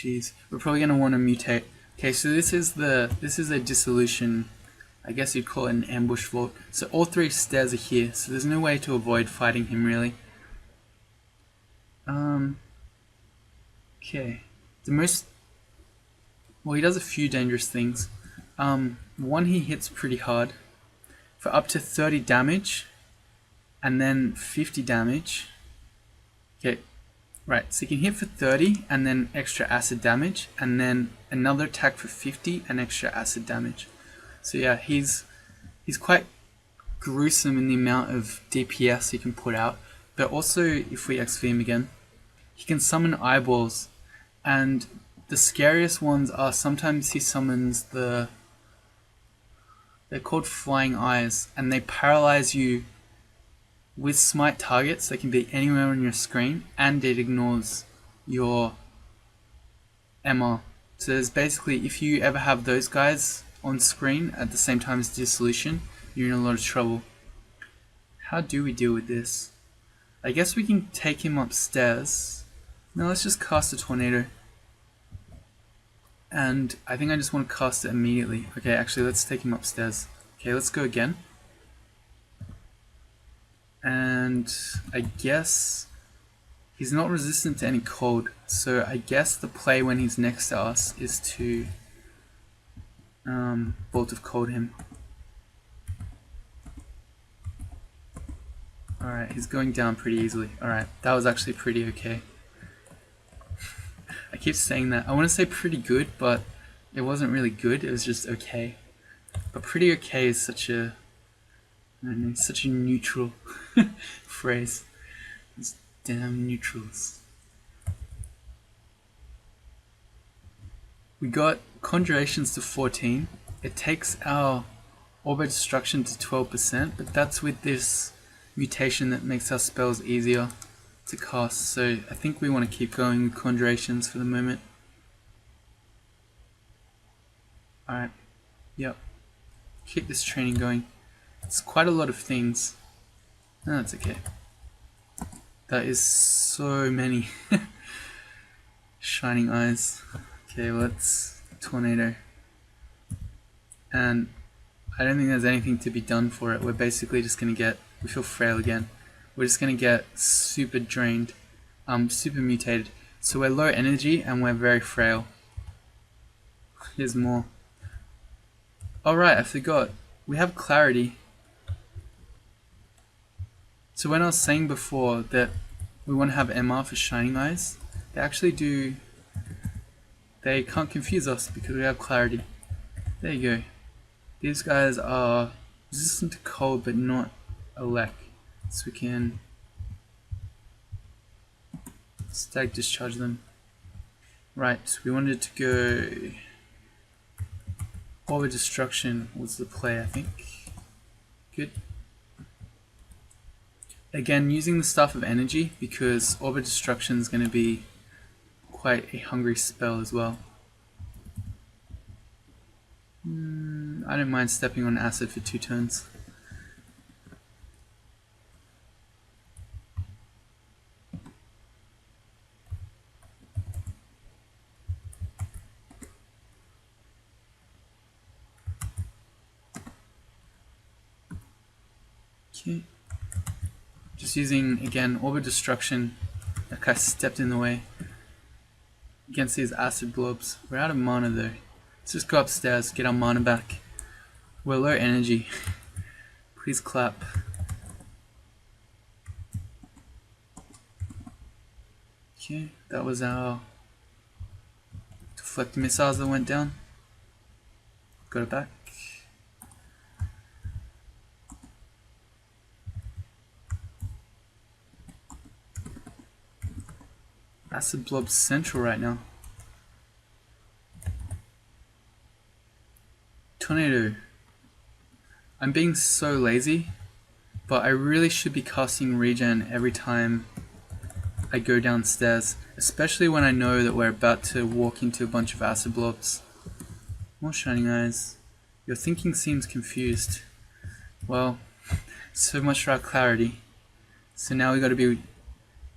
we're probably going to want to mutate. Okay, so this is a dissolution. I guess you'd call it an ambush vault. So all three stairs are here, so there's no way to avoid fighting him really. Okay, well, he does a few dangerous things. One, he hits pretty hard for up to 30 damage and then 50 damage. Okay, right, so he can hit for 30 and then extra acid damage, and then another attack for 50 and extra acid damage. So yeah, he's quite gruesome in the amount of DPS he can put out. But also, if we XP him again, he can summon eyeballs, and the scariest ones are sometimes he summons they're called flying eyes, and they paralyze you with smite targets. They can be anywhere on your screen, and it ignores your MR. So there's basically, if you ever have those guys on screen at the same time as dissolution, you're in a lot of trouble. How do we deal with this? I guess we can take him upstairs. No, let's just cast a tornado. And I think I just want to cast it immediately. Okay, actually, let's take him upstairs. Okay, let's go again. And I guess he's not resistant to any cold. So I guess the play when he's next to us is to Bolt of Cold him. Alright, he's going down pretty easily. Alright, that was actually pretty okay. I keep saying that. I want to say pretty good, but it wasn't really good. It was just okay. But pretty okay is such a, I don't know, such a neutral phrase. These damn neutrals. We got Conjurations to 14. It takes our Orb of Destruction to 12%, but that's with this mutation that makes our spells easier to cast. So I think we want to keep going with Conjurations for the moment. Alright, yep. Keep this training going. It's quite a lot of things. No, that's okay. That is so many shining eyes. Okay, let's tornado. And I don't think there's anything to be done for it. We're basically just gonna get, we feel frail again. We're just gonna get super drained, super mutated. So we're low energy and we're very frail. Here's more. Alright, I forgot. We have clarity. So when I was saying before that we want to have MR for shining eyes, they actually do, they can't confuse us because we have clarity. There you go. These guys are resistant to cold but not elect. So we can stag discharge them. Right, we wanted to go Orb of Destruction was the play, I think. Good. Again, using the Staff of Energy because Orb of Destruction is going to be quite a hungry spell as well. I don't mind stepping on acid for 2 turns. Okay. Just using, again, Orb of Destruction. That guy stepped in the way. against these acid blobs. We're out of mana though. Let's just go upstairs, get our mana back. We're low energy. Please clap. Okay, that was our deflector missiles that went down. Got it back. Acid blob central right now. Tornado. I'm being so lazy, but I really should be casting regen every time I go downstairs, especially when I know that we're about to walk into a bunch of acid blobs. More shining eyes. Your thinking seems confused. Well, so much for our clarity. So now we got to be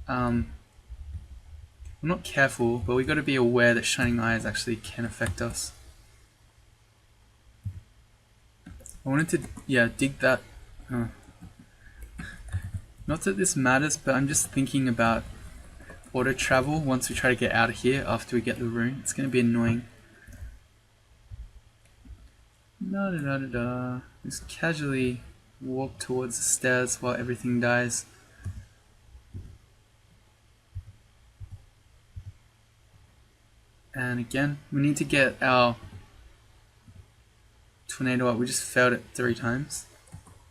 we're not careful, but we got to be aware that shining eyes actually can affect us. I wanted to, dig that. Not that this matters, but I'm just thinking about auto travel once we try to get out of here after we get the rune. It's going to be annoying. Just casually walk towards the stairs while everything dies. And again, we need to get our tornado up. We just failed it 3 times.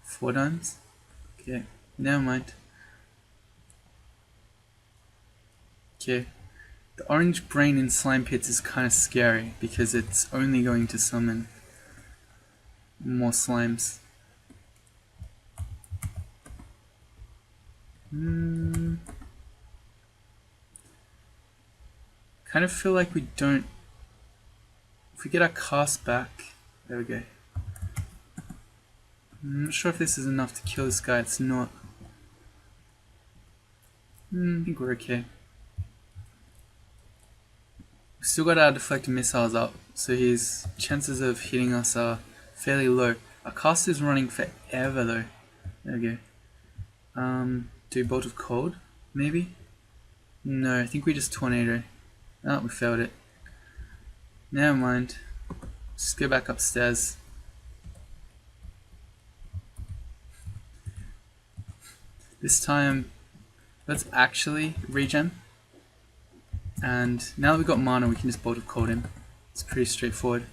4 times. Okay, never mind. Okay, the orange brain in slime pits is kind of scary because it's only going to summon more slimes. Kind of feel like we don't. If we get our cast back, there we go. I'm not sure if this is enough to kill this guy. It's not. I think we're okay. We've still got our deflector missiles up, so his chances of hitting us are fairly low. Our cast is running forever though. There we go. Do Bolt of Cold, maybe? No, I think we just Tornado. Oh, we failed it. Never mind. Just go back upstairs. This time, let's actually regen. And now that we've got mana, we can just Bolt of Cold him. It's pretty straightforward.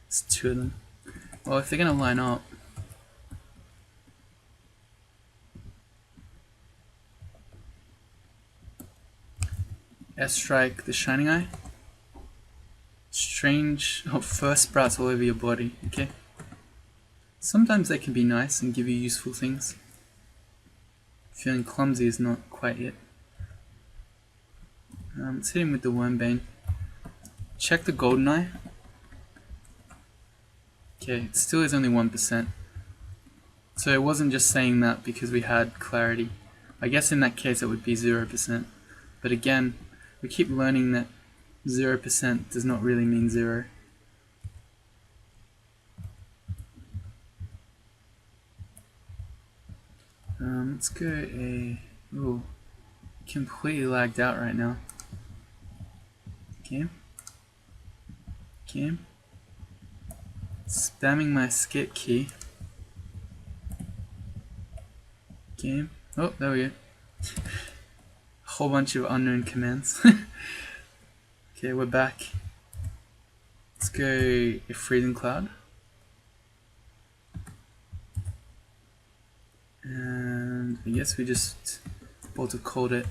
It's 2 of them. Well, if they're gonna line up, Airstrike the Shining Eye. Strange. Oh, first sprouts all over your body. Okay. Sometimes they can be nice and give you useful things. Feeling clumsy is not quite it. Let's hit him with the Wormbane. Check the Golden Eye. Okay, it still is only 1%. So it wasn't just saying that because we had clarity. I guess in that case it would be 0%. But again, we keep learning that 0% does not really mean 0. Let's go a... Ooh, completely lagged out right now. Okay. Okay. Spamming my escape key. Okay. Oh, there we go. Whole bunch of unknown commands. Okay, we're back. Let's go a Freezing Cloud. And I guess we just Bolt of Cold it.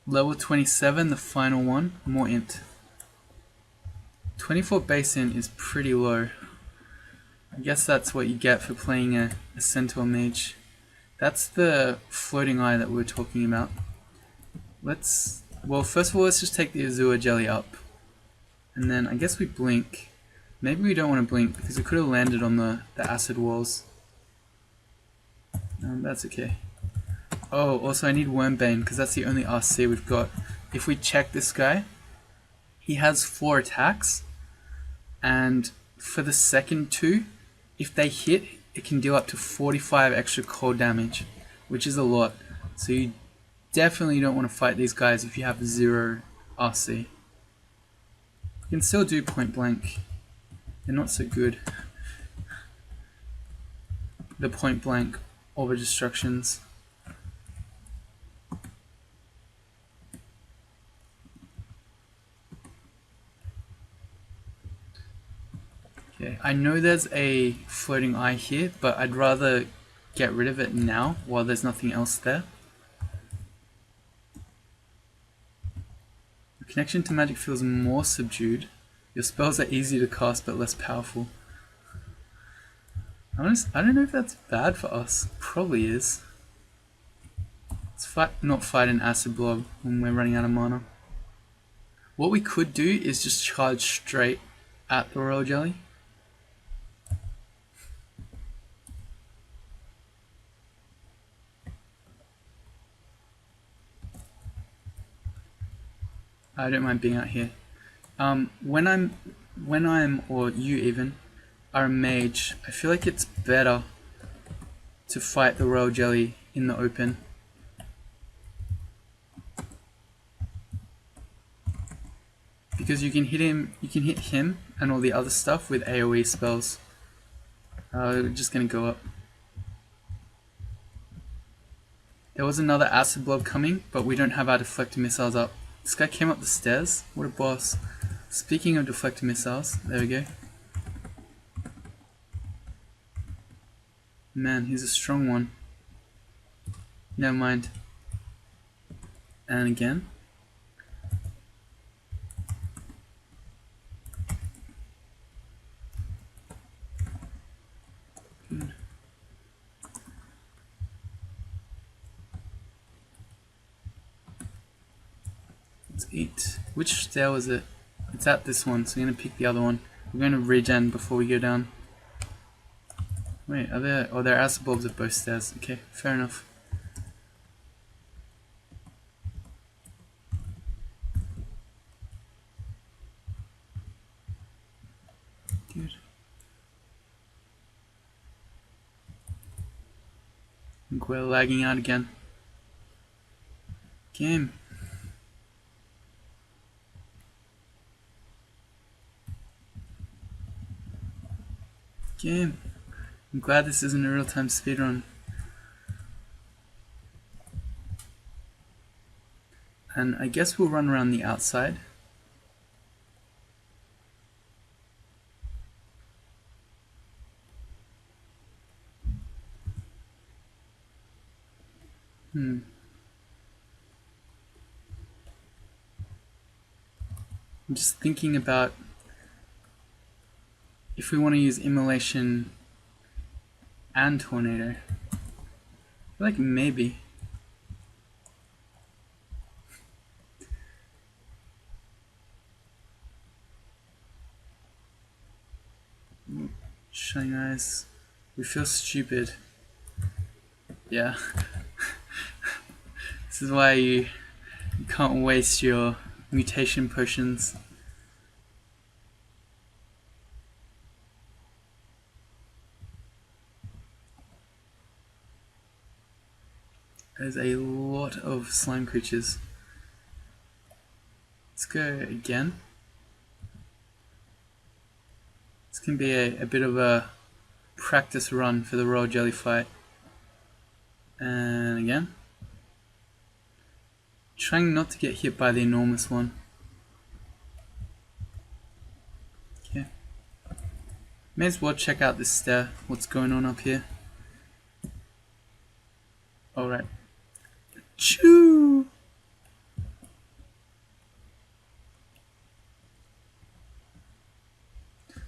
Level 27, the final one, more int. 24 base int is pretty low. I guess that's what you get for playing a Centaur mage. That's the floating eye that we were talking about. Well, first of all, let's just take the Azure Jelly up. And then I guess we blink. Maybe we don't want to blink because we could have landed on the acid walls. That's okay. Oh, also I need Wormbane because that's the only RC we've got. If we check this guy, he has 4 attacks and for the second two, if they hit, it can deal up to 45 extra cold damage, which is a lot. So you definitely don't want to fight these guys if you have 0 RC. You can still do point blank. They're not so good. The point blank over destructions. Okay, I know there's a floating eye here, but I'd rather get rid of it now while there's nothing else there. The connection to magic feels more subdued. Your spells are easier to cast but less powerful. I don't know if that's bad for us. Probably is. Let's not fight an acid blob when we're running out of mana. What we could do is just charge straight at the royal jelly. I don't mind being out here. When I'm, or you even, are a mage, I feel like it's better to fight the royal jelly in the open. Because you can hit him and all the other stuff with AoE spells. We're just gonna go up. There was another acid blob coming, but we don't have our deflector missiles up. This guy came up the stairs. What a boss. Speaking of deflector missiles, there we go. Man, he's a strong one. Never mind. And again. Good. Let's eat. Which stair was it? It's at this one, so I'm going to pick the other one. We're going to regen before we go down. Wait, are there... Oh, there are acid bulbs at both stairs. Okay, fair enough. Good. I think we're lagging out again. Game. Game. I'm glad this isn't a real-time speedrun. And I guess we'll run around the outside. I'm just thinking about if we want to use immolation and tornado. I feel like maybe. Shining eyes. We feel stupid. Yeah. This is why you can't waste your mutation potions. There's a lot of slime creatures. Let's go again. This can be a bit of a practice run for the royal jelly fight. And again. Trying not to get hit by the enormous one. Okay. May as well check out this stair, what's going on up here. Alright. Choo!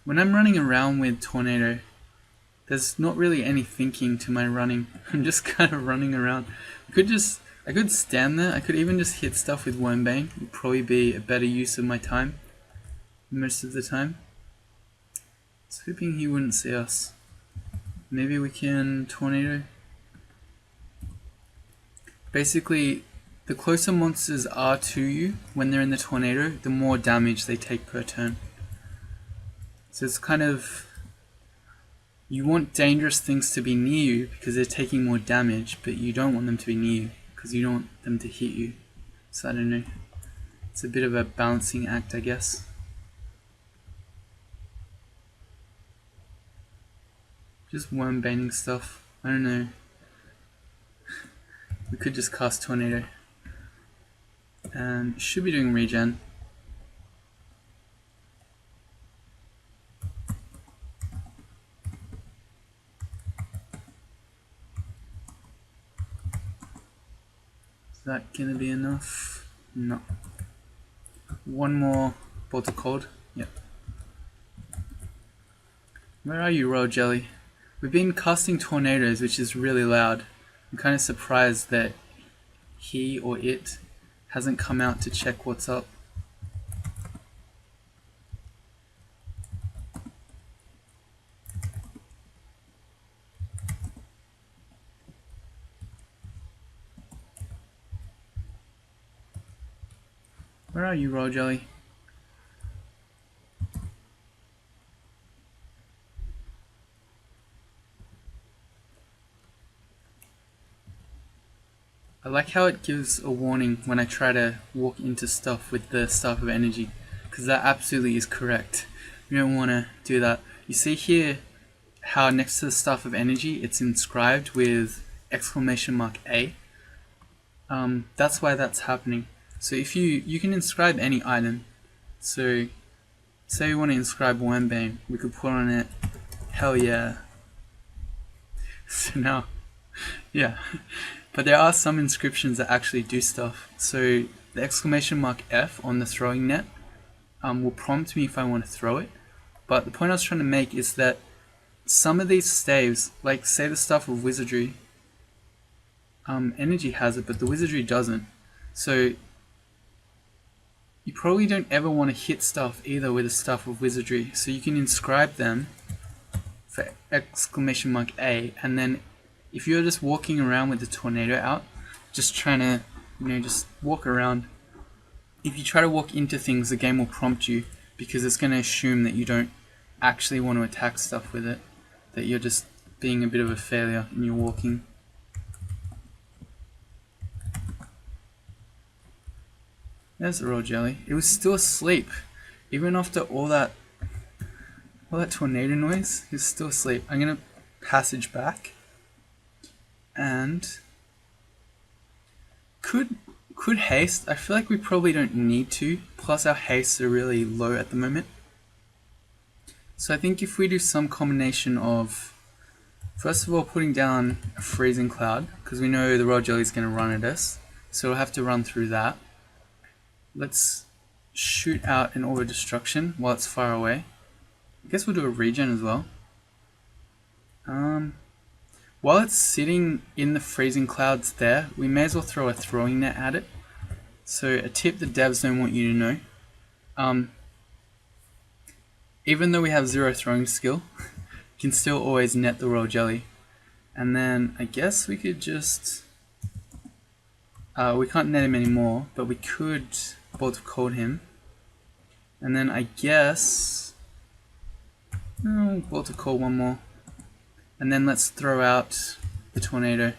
When I'm running around with Tornado, there's not really any thinking to my running. I'm just kind of running around. I could stand there. I could even just hit stuff with Wormbane. It would probably be a better use of my time most of the time. I was hoping he wouldn't see us. Maybe we can Tornado. Basically, the closer monsters are to you when they're in the tornado, the more damage they take per turn. So it's kind of, you want dangerous things to be near you because they're taking more damage, but you don't want them to be near you because you don't want them to hit you. So I don't know. It's a bit of a balancing act, I guess. Just worm baiting stuff. I don't know. We could just cast Tornado. And should be doing regen. Is that gonna be enough? No. One more Bolt of Cold. Yep. Where are you, Royal Jelly? We've been casting tornadoes, which is really loud. I'm kind of surprised that he or it hasn't come out to check what's up. Where are you, Royal Jelly? I like how it gives a warning when I try to walk into stuff with the Staff of Energy, because that absolutely is correct. We don't want to do that. You see here how next to the Staff of Energy it's inscribed with !A. That's why that's happening. So if you can inscribe any item. So say we want to inscribe Wormbane, we could put on it hell yeah. So now, yeah. But there are some inscriptions that actually do stuff. So the !F on the throwing net will prompt me if I want to throw it. But the point I was trying to make is that some of these staves, like say the Staff of Wizardry, Energy has it, but the Wizardry doesn't. So you probably don't ever want to hit stuff either with a Staff of Wizardry. So you can inscribe them for !A, and then if you're just walking around with the tornado out, just trying to, just walk around. If you try to walk into things, the game will prompt you because it's going to assume that you don't actually want to attack stuff with it, that you're just being a bit of a failure in your walking. There's the Royal Jelly. It was still asleep, even after all that tornado noise. He was still asleep. I'm gonna passage back. And could haste. I feel like we probably don't need to. Plus our hastes are really low at the moment. So I think if we do some combination of, first of all, putting down a freezing cloud, because we know the Royal Jelly is going to run at us, so we'll have to run through that. Let's shoot out an Orb of Destruction while it's far away. I guess we'll do a regen as well. While it's sitting in the freezing clouds there, we may as well throw a throwing net at it. So a tip the devs don't want you to know. Even though we have 0 throwing skill, you can still always net the Royal Jelly. And then I guess we could just, we can't net him anymore, but we could Bolt of Cold him. And then I guess, Bolt of Cold one more. And then let's throw out the tornado.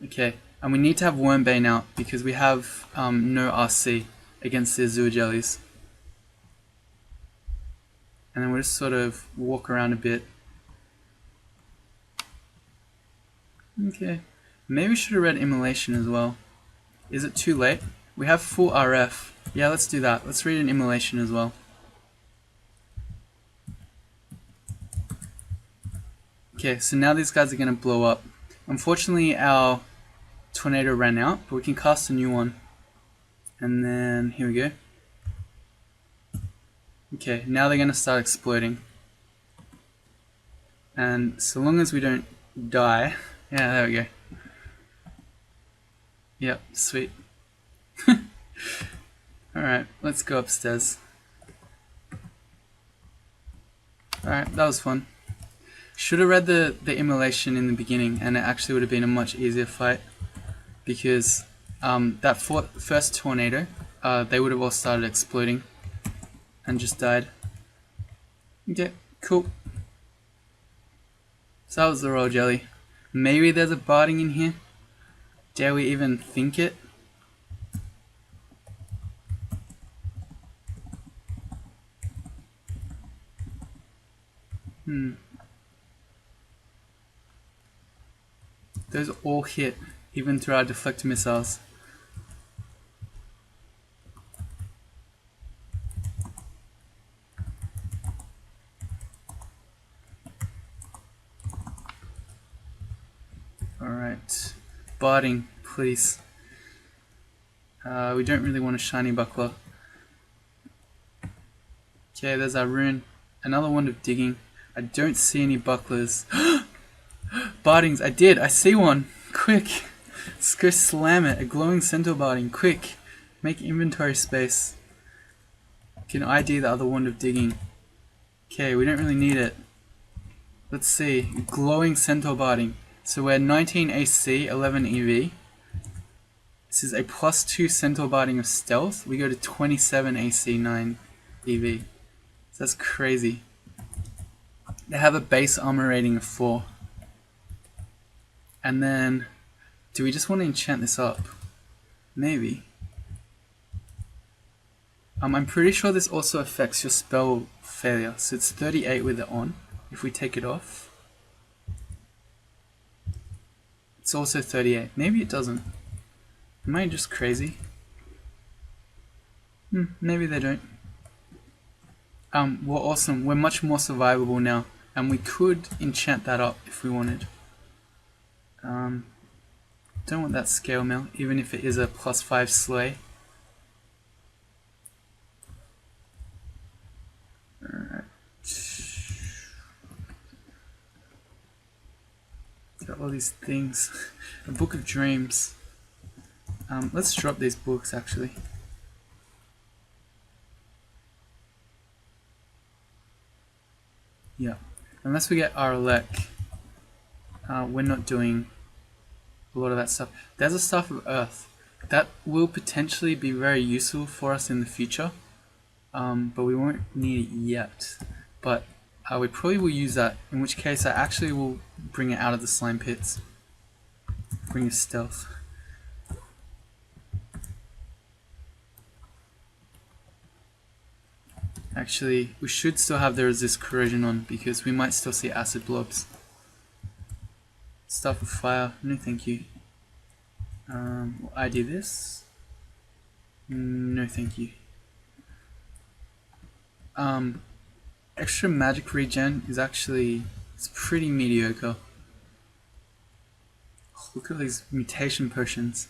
Okay, and we need to have Wormbane out because we have no RC against the Azure Jellies. And then we'll just sort of walk around a bit. Okay, maybe we should have read Immolation as well. Is it too late? We have full RF. Yeah, let's do that. Let's read an Immolation as well. Okay, so now these guys are going to blow up. Unfortunately, our tornado ran out, but we can cast a new one. And then, here we go. Okay, now they're going to start exploding. And so long as we don't die... Yeah, there we go. Yep, sweet. Alright, let's go upstairs. Alright, that was fun. Should have read the Immolation in the beginning, and it actually would have been a much easier fight. Because that first tornado, they would have all started exploding and just died. Okay, Cool. So that was the royal jelly. Maybe there's a barding in here. Dare we even think it? Those all hit, even through our deflector missiles. Alright. Barding, please. We don't really want a shiny buckler. Okay, there's our rune. Another wand of digging. I don't see any bucklers. Bardings, I did! I see one! Quick! Let's go slam it. A glowing centaur barding. Quick! Make inventory space. Can ID the other wand of digging. Okay, we don't really need it. Let's see. Glowing centaur barding. So we're 19 AC, 11 EV. This is a +2 centaur barding of stealth. We go to 27 AC, 9 EV. So that's crazy. They have a base armor rating of 4. And then, do we just want to enchant this up? Maybe. I'm pretty sure this also affects your spell failure. So it's 38 with it on. If we take it off, it's also 38. Maybe it doesn't. Am I just crazy? Maybe they don't. We're awesome. We're much more survivable now. And we could enchant that up if we wanted. Don't want that scale mail, even if it is a +5 slay. Alright. Got all these things. A book of dreams. Let's drop these books actually. Yeah. Unless we get our elec, we're not doing a lot of that stuff. There's a Staff of Earth. That will potentially be very useful for us in the future. But we won't need it yet. But we probably will use that, in which case I actually will bring it out of the slime pits. Bring a stealth. Actually, we should still have the resist corrosion on because we might still see acid blobs. Staff of Fire, no thank you. Will I do this? No thank you. Extra magic regen is actually, it's pretty mediocre. Oh, look at these mutation potions.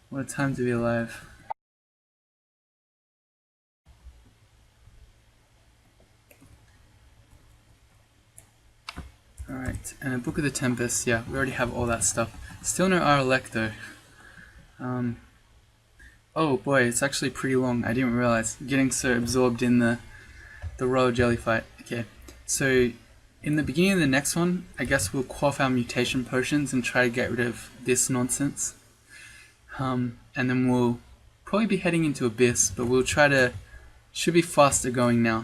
What a time to be alive. Alright, and a Book of the Tempest, yeah, we already have all that stuff. Still no Aralek though. Oh boy, it's actually pretty long, I didn't realize. Getting so absorbed in the royal jelly fight. Okay, so in the beginning of the next one, I guess we'll quaff our mutation potions and try to get rid of this nonsense. And then we'll probably be heading into Abyss, but we'll try to, should be faster going now.